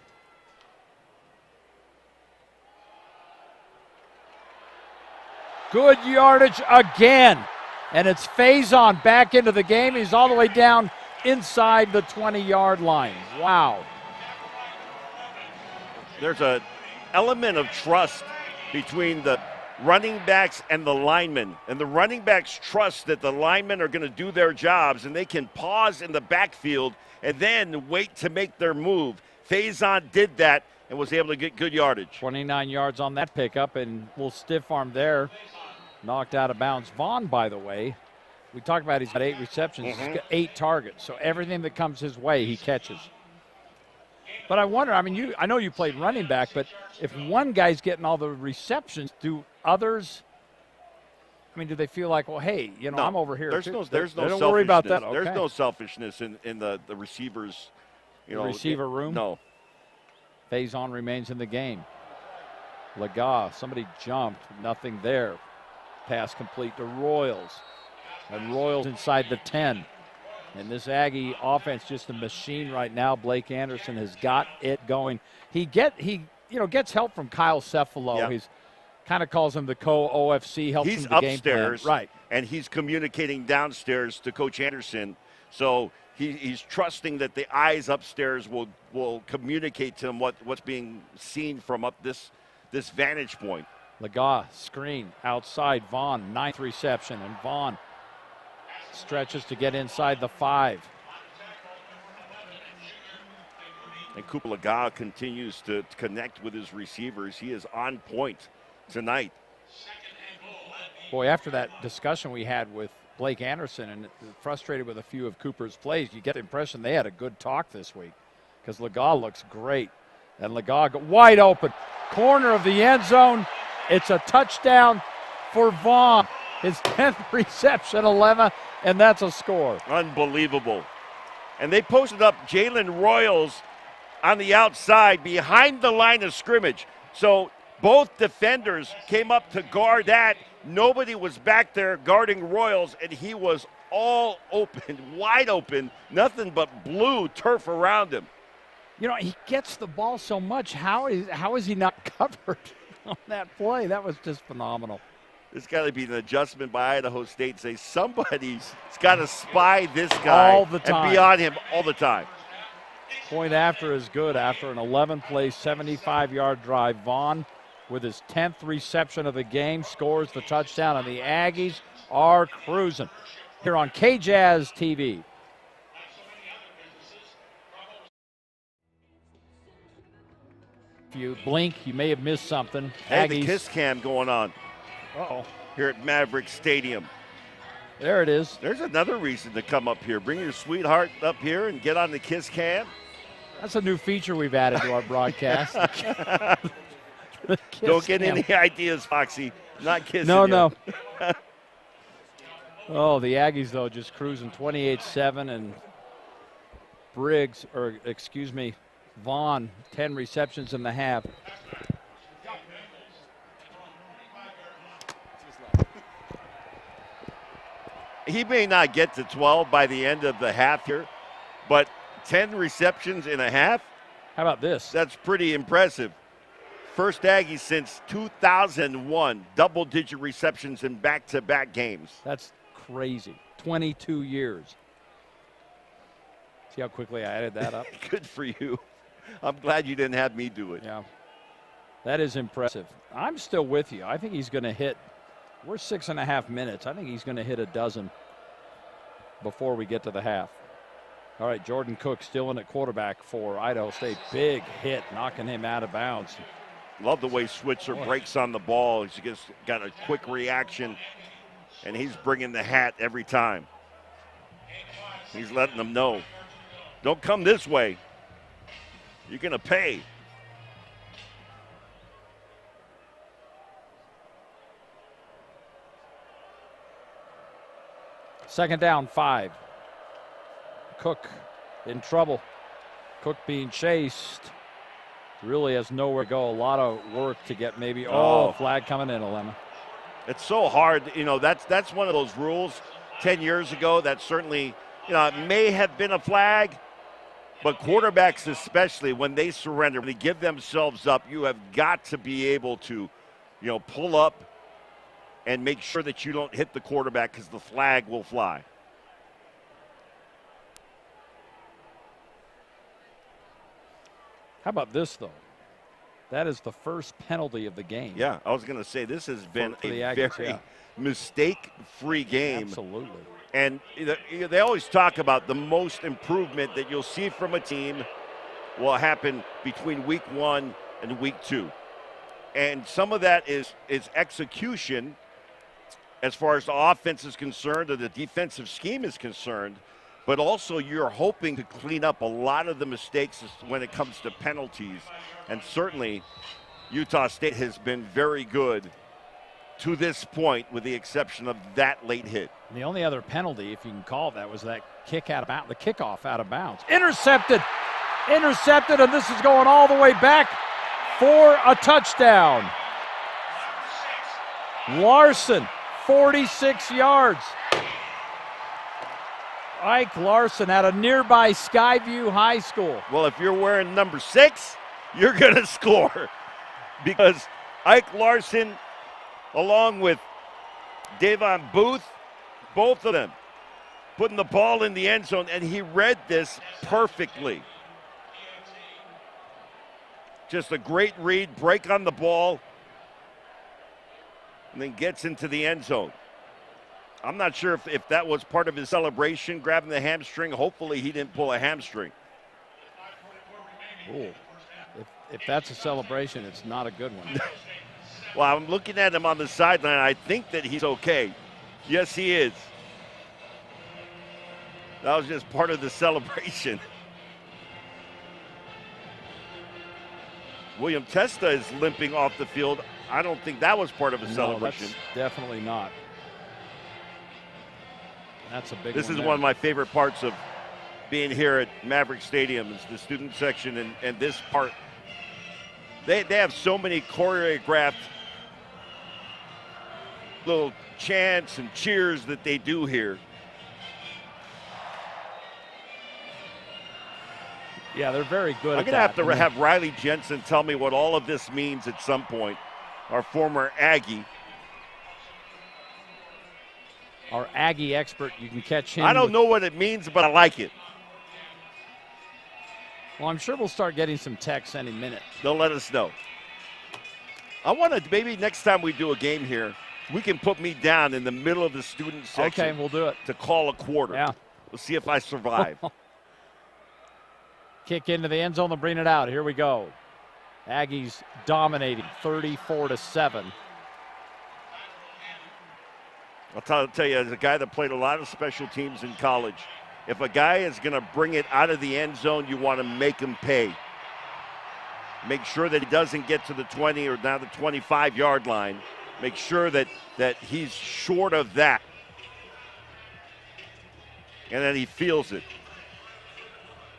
Good yardage again. And it's Faison back into the game. He's all the way down inside the 20-yard line. Wow. There's an element of trust between the running backs and the linemen. And the running backs trust that the linemen are going to do their jobs, and they can pause in the backfield and then wait to make their move. Faison did that and was able to get good yardage. 29 yards on that pickup, and we'll stiff arm there. Knocked out of bounds. Vaughn, by the way, we talked about he's got 8 receptions. He's got 8 targets. So everything that comes his way, he catches. But I wonder, I mean, I know you played running back, but if one guy's getting all the receptions, do others, I mean, do they feel like, well, hey, you know, I'm over here. There's no don't worry about that. Okay. There's no selfishness in the receivers, receiver room? No. Faison remains in the game. Legault, somebody jumped, nothing there. Pass complete to Royals. And Royals inside the 10. And this Aggie offense just a machine right now. Blake Anderson has got it going. He gets help from Kyle Cephalo. Yeah. He's kind of calls him the co-OFC, helps him He's the game upstairs, plan. Right? And he's communicating downstairs to Coach Anderson. So he's trusting that the eyes upstairs will communicate to him what's being seen from up this vantage point. Legault screen outside Vaughn, 9th reception, and Vaughn stretches to get inside the 5. And Cooper Legault continues to connect with his receivers. He is on point tonight. Boy, after that discussion we had with Blake Anderson and frustrated with a few of Cooper's plays, you get the impression they had a good talk this week because Legault looks great. And Legault wide open, corner of the end zone. It's a touchdown for Vaughn. His 10th reception, 11, and that's a score. Unbelievable. And they posted up Jalen Royals on the outside behind the line of scrimmage. So both defenders came up to guard that. Nobody was back there guarding Royals, and he was all open, wide open, nothing but blue turf around him. You know, he gets the ball so much. How is he not covered on that play? That was just phenomenal. There's got to be an adjustment by Idaho State. Say somebody's got to spy this guy all the time and be on him all the time. Point after is good after an 11-play, 75-yard drive. Vaughn, with his 10th reception of the game, scores the touchdown, and the Aggies are cruising here on KJazz TV. If you blink, you may have missed something. Hey, Aggies. the kiss cam going on. Uh-oh. Here at Maverick Stadium. There it is. There's another reason to come up here. Bring your sweetheart up here and get on the kiss cam. That's a new feature we've added to our broadcast. Don't get any ideas, Foxy. Not kissing No. Oh, the Aggies, though, just cruising 28-7, and Vaughn, 10 receptions in the half. He may not get to 12 by the end of the half here, but 10 receptions in a half? How about this? That's pretty impressive. First Aggies since 2001, double-digit receptions in back-to-back games. That's crazy. 22 years. See how quickly I added that up? Good for you. I'm glad you didn't have me do it. Yeah. That is impressive. I'm still with you. I think he's going to hit. We're 6.5 minutes. I think he's going to hit a dozen before we get to the half. All right, Jordan Cook still in at quarterback for Idaho State. Big hit, knocking him out of bounds. Love the way Switzer breaks on the ball. He's just got a quick reaction, and he's bringing the hat every time. He's letting them know, don't come this way. You're going to pay. Second down, 5. Cook in trouble. Cook being chased. Really has nowhere to go. A lot of work to get maybe. Flag coming in, Alema. It's so hard. That's one of those rules 10 years ago that certainly, it may have been a flag, but quarterbacks especially, when they surrender, when they give themselves up, you have got to be able to, pull up and make sure that you don't hit the quarterback because the flag will fly. How about this, though? That is the first penalty of the game. Yeah, I was going to say this has been for a the Aggies, very mistake-free game. Absolutely. And they always talk about the most improvement that you'll see from a team will happen between week 1 and week 2. And some of that is execution as far as the offense is concerned or the defensive scheme is concerned. But also you're hoping to clean up a lot of the mistakes when it comes to penalties. And certainly Utah State has been very good to this point with the exception of that late hit. The only other penalty, if you can call it that, was that kick out of bounds, the kickoff out of bounds. Intercepted, and this is going all the way back for a touchdown. Larson, 46 yards. Ike Larson at a nearby Skyview High School. Well, if you're wearing number 6, you're going to score because Ike Larson, along with Davon Booth, both of them putting the ball in the end zone, and he read this perfectly. Just a great read, break on the ball, and then gets into the end zone. I'm not sure if that was part of his celebration, grabbing the hamstring. Hopefully he didn't pull a hamstring. Ooh. If that's a celebration, it's not a good one. Well, I'm looking at him on the sideline. I think that he's okay. Yes, he is. That was just part of the celebration. William Testa is limping off the field. I don't think that was part of a celebration. That's definitely not. That's a big This one is there. one of my favorite parts of being here at Maverick Stadium is the student section and this part. They have so many choreographed little chants and cheers that they do here. Yeah, they're very good I'm going to have to have Riley Jensen tell me what all of this means at some point, our former Aggie. Our Aggie expert, you can catch him. I don't know what it means, but I like it. Well, I'm sure we'll start getting some texts any minute. They'll let us know. I want to, maybe next time we do a game here, we can put me down in the middle of the student section. Okay, we'll do it. To call a quarter. Yeah. We'll see if I survive. Kick into the end zone, they'll bring it out. Here we go. Aggies dominating 34-7. I'll tell you, as a guy that played a lot of special teams in college, if a guy is going to bring it out of the end zone, you want to make him pay. Make sure that he doesn't get to the 20 or now the 25-yard line. Make sure that he's short of that. And then he feels it.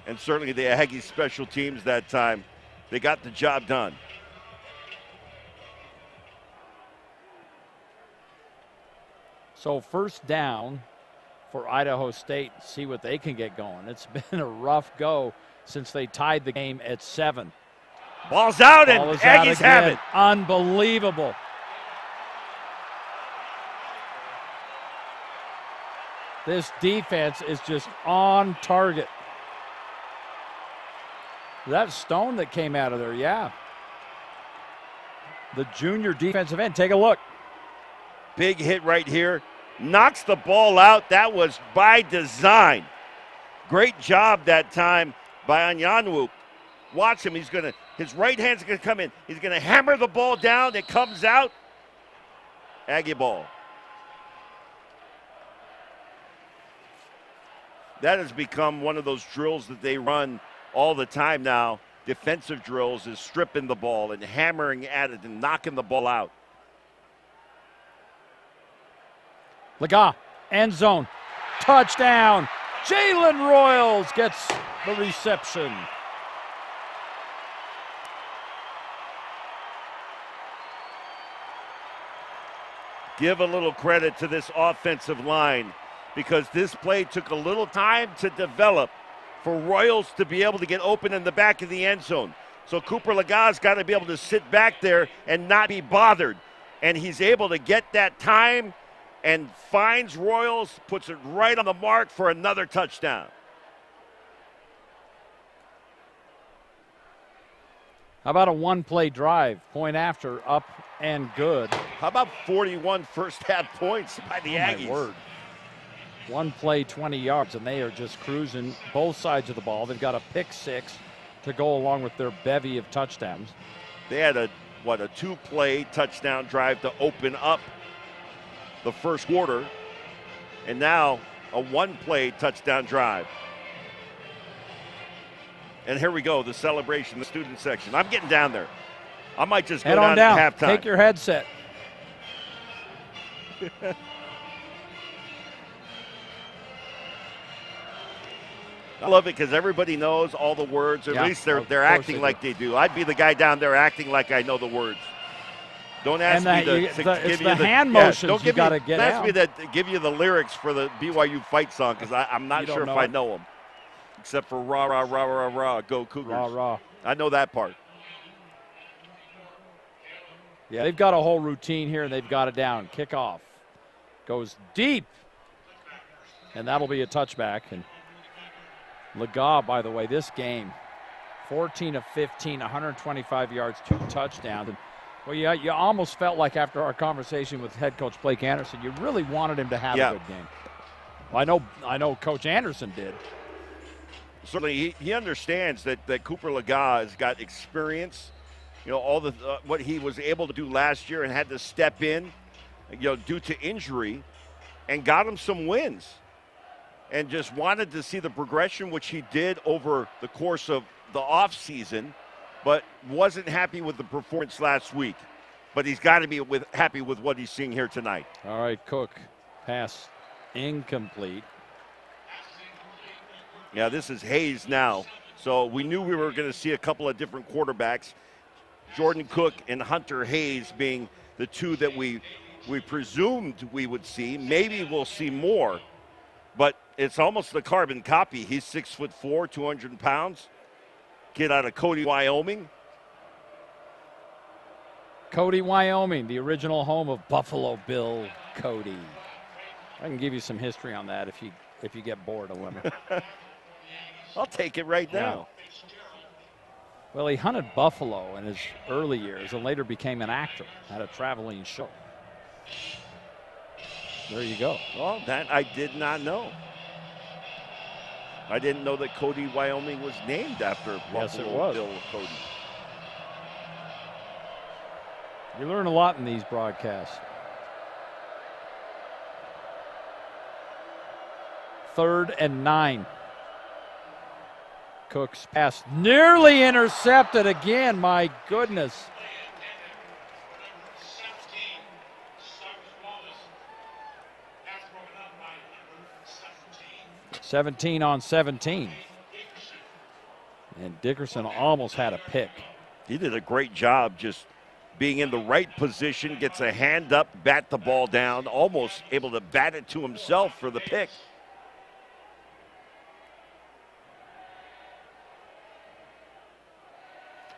And certainly the Aggie special teams that time, they got the job done. So first down for Idaho State, see what they can get going. It's been a rough go since they tied the game at 7. Ball's out and Aggies have it. Unbelievable. This defense is just on target. That Stone that came out of there, yeah. The junior defensive end, take a look. Big hit right here. Knocks the ball out. That was by design. Great job that time by Anyanwu. Watch him. His right hand's going to come in. He's going to hammer the ball down. It comes out. Aggie ball. That has become one of those drills that they run all the time now. Defensive drills is stripping the ball and hammering at it and knocking the ball out. Laga, end zone, touchdown. Jalen Royals gets the reception. Give a little credit to this offensive line because this play took a little time to develop for Royals to be able to get open in the back of the end zone. So Cooper Laga's got to be able to sit back there and not be bothered. And he's able to get that time and finds Royals, puts it right on the mark for another touchdown. How about a one-play drive? Point after, up and good. How about 41 first-half points by the Aggies? My word. One play, 20 yards, and they are just cruising both sides of the ball. They've got a pick six to go along with their bevy of touchdowns. They had a two-play touchdown drive to open up the first quarter, and now a one-play touchdown drive. And here we go, the celebration, the student section. I'm getting down there. I might just go down at halftime. Take your headset. I love it because everybody knows all the words, or at least they're acting like they do. I'd be the guy down there acting like I know the words. Don't ask me to give you the hand motions. Don't you got to get out. Ask me to give you the lyrics for the BYU fight song because I'm not sure if I know them, except for rah rah rah rah rah go Cougars. Rah rah. I know that part. Yeah, they've got a whole routine here, and they've got it down. Kickoff goes deep, and that'll be a touchback. And Laga, by the way, this game, 14 of 15, 125 yards, 2 touchdowns. And, well, you almost felt like after our conversation with head coach Blake Anderson, you really wanted him to have a good game. Well, I know Coach Anderson did. Certainly, he understands that Cooper Laga has got experience. You know, all the what he was able to do last year and had to step in, due to injury, and got him some wins. And just wanted to see the progression, which he did over the course of the offseason, but wasn't happy with the performance last week. But he's got to be happy with what he's seeing here tonight. All right, Cook, pass incomplete. Yeah, this is Hayes now. So we knew we were going to see a couple of different quarterbacks. Jordan Cook and Hunter Hayes being the two that we presumed we would see. Maybe we'll see more, but it's almost the carbon copy. He's 6'4", 200 pounds. Kid out of Cody, Wyoming. Cody, Wyoming, the original home of Buffalo Bill Cody. I can give you some history on that if you get bored of women. I'll take it right now. Well, he hunted buffalo in his early years and later became an actor at a traveling show. There you go. Well, that I did not know. I didn't know that Cody, Wyoming was named after Buffalo Bill Cody. You learn a lot in these broadcasts. 3rd and 9. Cook's pass nearly intercepted again. My goodness. 17 on 17. And Dickerson almost had a pick. He did a great job just being in the right position, gets a hand up, bat the ball down, almost able to bat it to himself for the pick.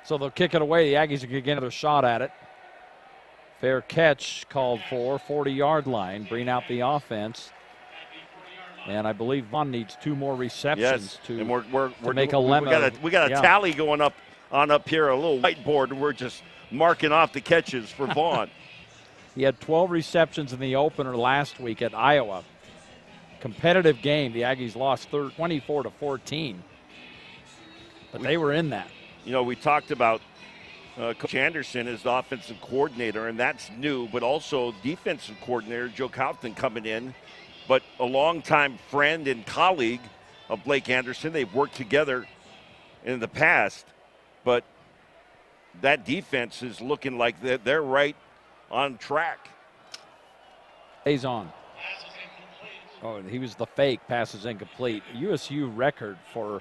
So they'll kick it away. The Aggies are going to get another shot at it. Fair catch called for, 40-yard line. Bring out the offense. And I believe Vaughn needs 2 more receptions to make a lemon. We got a tally going up here, a little whiteboard, and we're just marking off the catches for Vaughn. He had 12 receptions in the opener last week at Iowa. competitive game. The Aggies lost 24-14, but they were in that. You know, we talked about Coach Anderson as the offensive coordinator, and that's new, but also defensive coordinator Joe Kaufman coming in, but a longtime friend and colleague of Blake Anderson. They've worked together in the past, but that defense is looking like they're right on track. Stays on. Oh, he was the fake. Passes incomplete. USU record for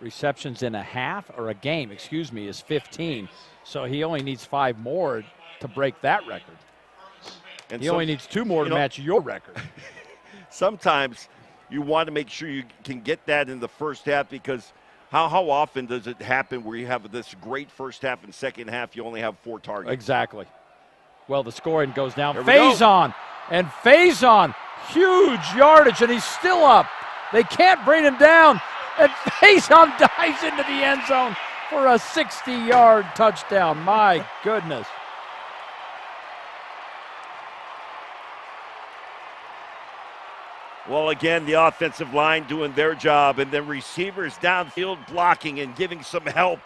receptions in a half or a game, excuse me, is 15. So he only needs 5 more to break that record. And he only needs 2 more to match your record. Sometimes you want to make sure you can get that in the first half, because how often does it happen where you have this great first half and second half you only have 4 targets? Exactly. Well, the scoring goes down. Faison, and Faison, huge yardage, and he's still up. They can't bring him down, and Faison dives into the end zone for a 60-yard touchdown. My goodness. Well, again, the offensive line doing their job, and then receivers downfield blocking and giving some help.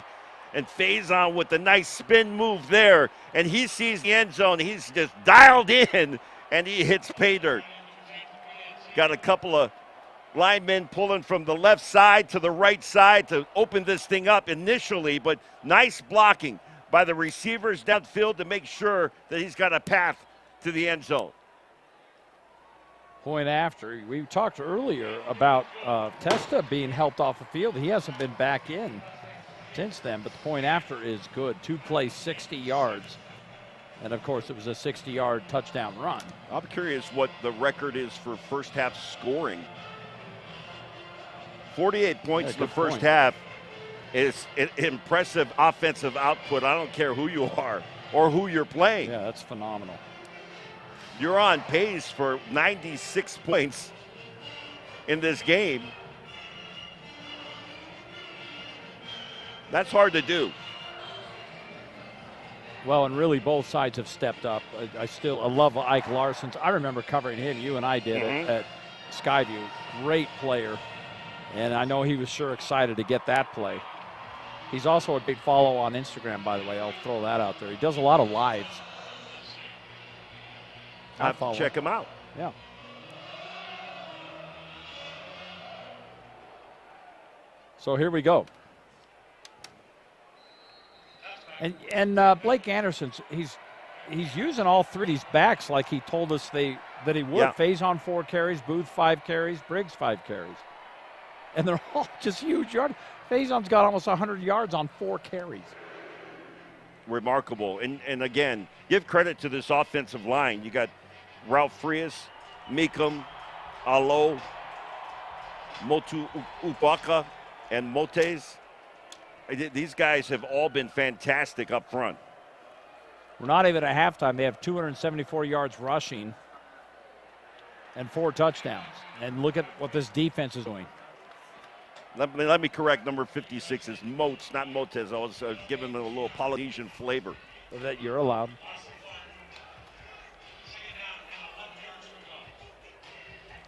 And Faison with the nice spin move there, and he sees the end zone. He's just dialed in, and he hits pay dirt. Got a couple of linemen pulling from the left side to the right side to open this thing up initially, but nice blocking by the receivers downfield to make sure that he's got a path to the end zone. Point after. We talked earlier about Testa being helped off the field. He hasn't been back in since then, but the point after is good. 2 plays, 60 yards. And, of course, it was a 60-yard touchdown run. I'm curious what the record is for first half scoring. 48 points in the first half is an impressive offensive output. I don't care who you are or who you're playing. Yeah, that's phenomenal. You're on pace for 96 points in this game. That's hard to do. Well, and really both sides have stepped up. I love Ike Larson's. I remember covering him. You and I did at Skyview. Great player. And I know he was sure excited to get that play. He's also a big follow on Instagram, by the way. I'll throw that out there. He does a lot of lives. I have to check him out. Yeah. So here we go. And Blake Anderson, he's using all 3 of these backs like he told us that he would. Yeah. Faison 4 carries, Booth 5 carries, Briggs 5 carries. And they're all just huge yards. Faison's got almost 100 yards on 4 carries. Remarkable. And again, give credit to this offensive line. You got Ralph Frias, Meekum, Alo, Motu Ubaka, and Motes. These guys have all been fantastic up front. We're not even at halftime. They have 274 yards rushing and 4 touchdowns. And look at what this defense is doing. Let me correct. Number 56 is Motes, not Motes. I was giving him a little Polynesian flavor. That you're allowed.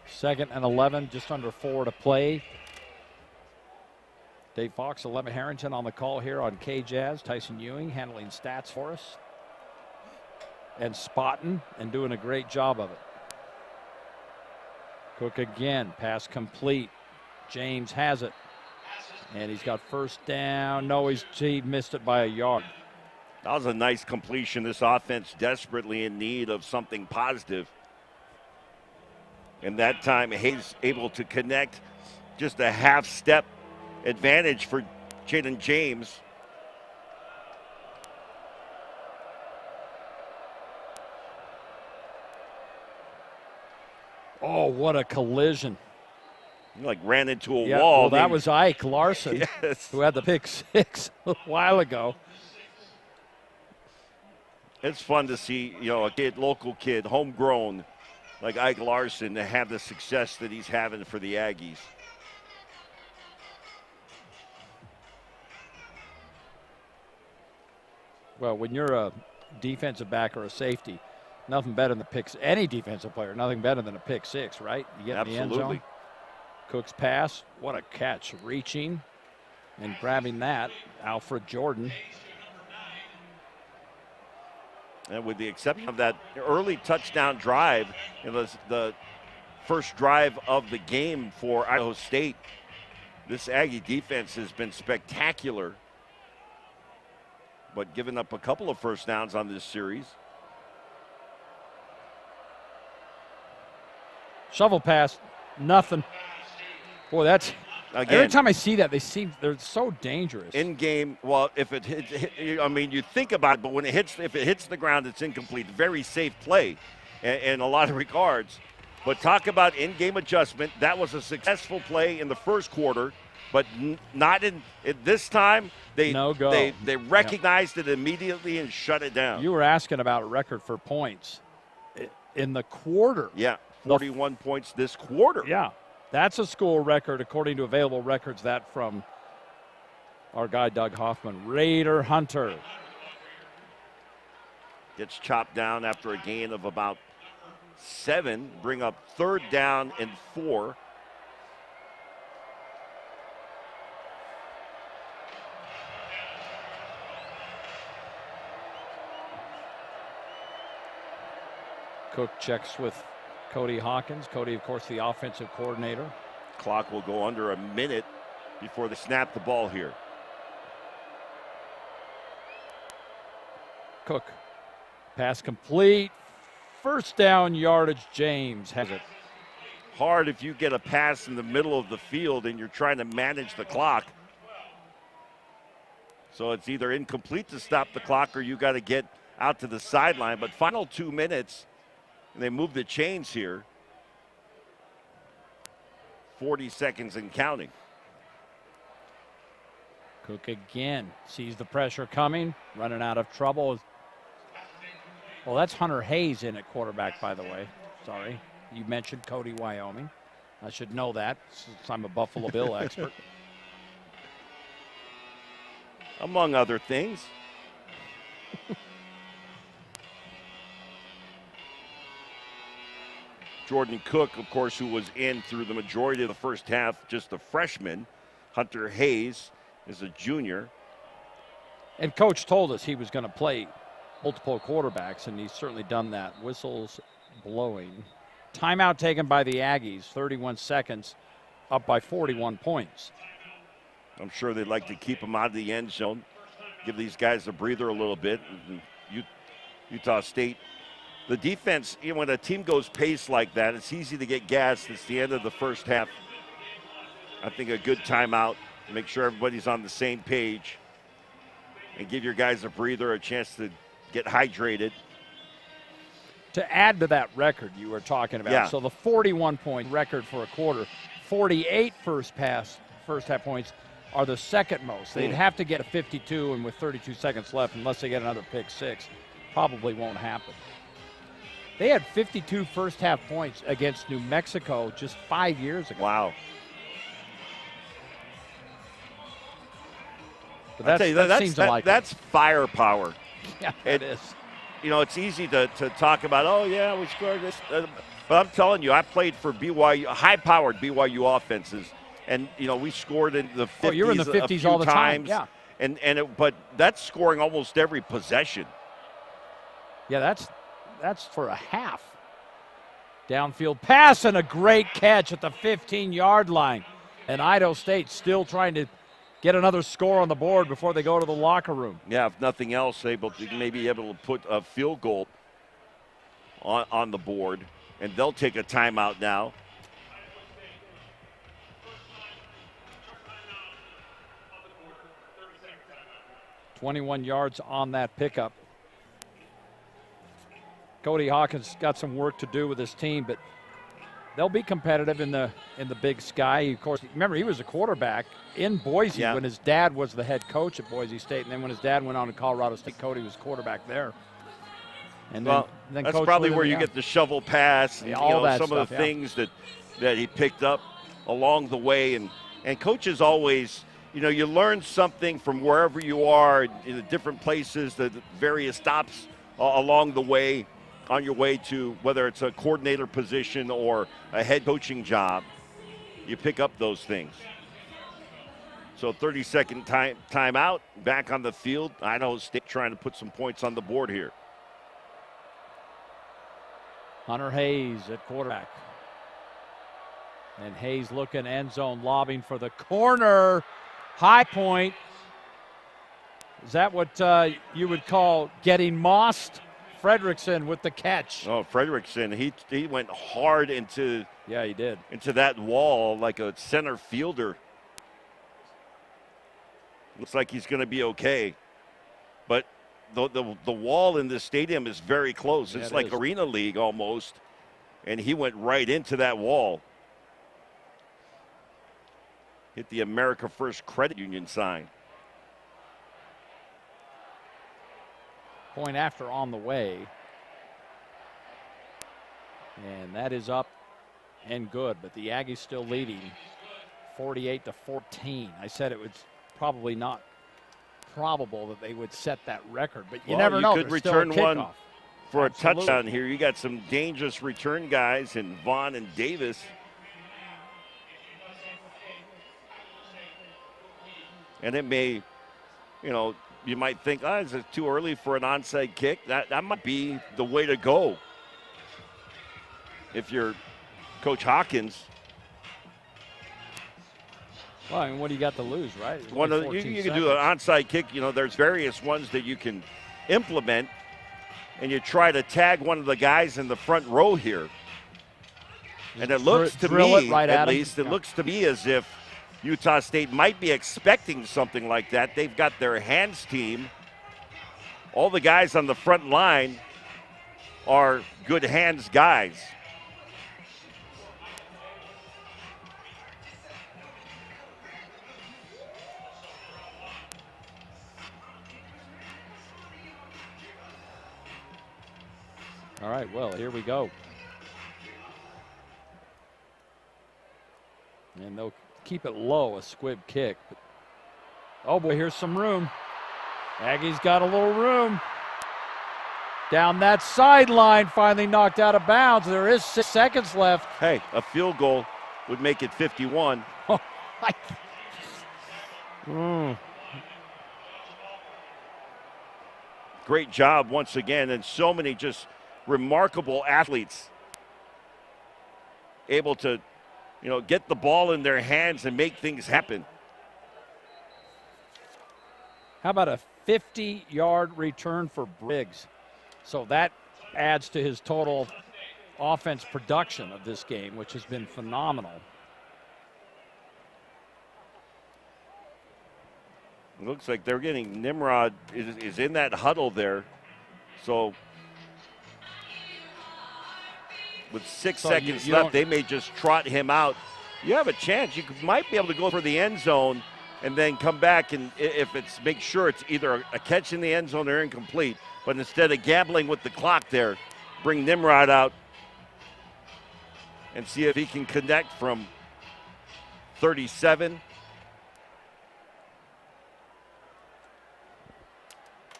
Second and 11, just under 4 to play. Dave Fox, Alema Harrington on the call here on K-Jazz. Tyson Ewing handling stats for us. And spotting and doing a great job of it. Cook again, pass complete. James has it. And he's got first down. No, he missed it by a yard. That was a nice completion. This offense desperately in need of something positive. And that time, Hayes able to connect. Just a half step advantage for Jaden James. Oh, what a collision. He like ran into a wall. Well, that was Ike Larson, yes, who had the pick 6 a while ago. It's fun to see, a local kid, homegrown, like Ike Larson, to have the success that he's having for the Aggies. Well, when you're a defensive back or a safety, Nothing better than the picks. Any defensive player, nothing better than a pick six, right? You get in the end zone. Cook's pass, what a catch, reaching and grabbing that, Alfred Jordan. And with the exception of that early touchdown drive, it was the first drive of the game for Idaho State. This Aggie defense has been spectacular, but giving up a couple of first downs on this series. Shovel pass, nothing. Boy, that's again, every time I see that, they're so dangerous. In game, well, if it hits, I mean, you think about it, but when if it hits the ground, it's incomplete. Very safe play in a lot of regards. But talk about in-game adjustment. That was a successful play in the first quarter, but not in this time. They recognized it immediately and shut it down. You were asking about a record for points in the quarter. Yeah, 41 points this quarter. Yeah, that's a school record according to available records. That from our guy Doug Hoffman. Raider Hunter gets chopped down after a gain of about 7, bring up 3rd down and 4. Cook checks with Cody Hawkins. Cody, of course, the offensive coordinator. Clock will go under a minute before they snap the ball here. Cook, pass complete. First down yardage, James has it. Hard if you get a pass in the middle of the field and you're trying to manage the clock. So it's either incomplete to stop the clock or you got to get out to the sideline. But final 2 minutes, and they move the chains here. 40 seconds and counting. Cook again sees the pressure coming, running out of trouble. Well, that's Hunter Hayes in at quarterback, by the way. Sorry. You mentioned Cody, Wyoming. I should know that since I'm a Buffalo Bill expert. Among other things. Jordan Cook, of course, who was in through the majority of the first half, just a freshman. Hunter Hayes is a junior. And Coach told us he was going to play multiple quarterbacks, and he's certainly done that. Whistles blowing. Timeout taken by the Aggies, 31 seconds, up by 41 points. I'm sure they'd like to keep them out of the end zone, give these guys a breather a little bit. Utah State, the defense, when a team goes pace like that, it's easy to get gassed. It's the end of the first half. I think a good timeout to make sure everybody's on the same page and give your guys a breather, a chance to get hydrated. To add to that record you were talking about, so the 41-point record for a quarter, 48 first half points are the second most. They'd have to get a 52, and with 32 seconds left, unless they get another pick six, probably won't happen. They had 52 first half points against New Mexico just 5 years ago. Wow. But that seems like that's firepower. Yeah, it is. You know, it's easy to talk about, oh, yeah, we scored this. But I'm telling you, I played for BYU, high-powered BYU offenses. And, you know, we scored in the 50s. Oh, you're in the 50s all the time. Yeah. But that's scoring almost every possession. Yeah, that's for a half. Downfield pass and a great catch at the 15-yard line. And Idaho State still trying to get another score on the board before they go to the locker room. Yeah, if nothing else, maybe able to put a field goal on the board. And they'll take a timeout now. .21 yards on that pickup. Cody Hawkins got some work to do with his team, but they'll be competitive in the Big Sky. Of course, remember, he was a quarterback in Boise when his dad was the head coach at Boise State, and then when his dad went on to Colorado State, Cody was quarterback there. And then that's Coach probably where you get the shovel pass and some of the things that he picked up along the way. And coaches always, you learn something from wherever you are in the different places, the various stops along the way. on your way to whether it's a coordinator position or a head coaching job, you pick up those things. So 30-second timeout, back on the field. Idaho State trying to put some points on the board here. Hunter Hayes at quarterback. And Hayes looking end zone, lobbing for the corner. High point. Is that what you would call getting mossed? Fredrickson with the catch. Oh, Fredrickson, he went hard into. Yeah, he did. Into that wall like a center fielder. Looks like he's going to be okay. But the wall in this stadium is very close. It's like Arena League almost. And he went right into that wall. Hit the America First Credit Union sign. Point after on the way. And that is up and good, but the Aggies still leading 48-14. I said it was probably not probable that they would set that record, but you never know. You could return one for a touchdown here. You got some dangerous return guys in Vaughn and Davis. And it may, you might think, is it too early for an onside kick? That might be the way to go if you're Coach Hawkins. Well, I mean, what do you got to lose, right? You can do an onside kick. There's various ones that you can implement, and you try to tag one of the guys in the front row here. And it looks to me, at least, it looks to me as if Utah State might be expecting something like that. They've got their hands team. All the guys on the front line are good hands guys. All right, well, here we go. And they'll keep it low, a squib kick. But, oh boy, here's some room. Aggies got a little room. Down that sideline, finally knocked out of bounds. There is 6 seconds left. Hey, a field goal would make it 51. Great job once again, and so many just remarkable athletes able to get the ball in their hands and make things happen. How about a 50-yard return for Briggs? So that adds to his total offense production of this game, which has been phenomenal. It looks like they're getting Nimrod is in that huddle there. So with 6 seconds left, they may just trot him out. You have a chance. You might be able to go for the end zone and then come back, and make sure it's either a catch in the end zone or incomplete. But instead of gambling with the clock there, bring Nimrod out and see if he can connect from 37.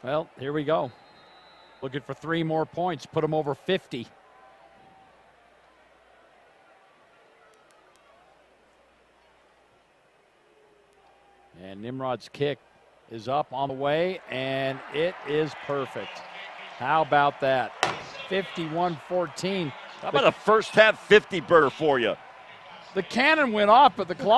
Well, here we go. Looking for 3 more points, put them over 50. And Nimrod's kick is up on the way, and it is perfect. How about that? 51-14. How about a first half 50-burger for you? The cannon went off, but the clock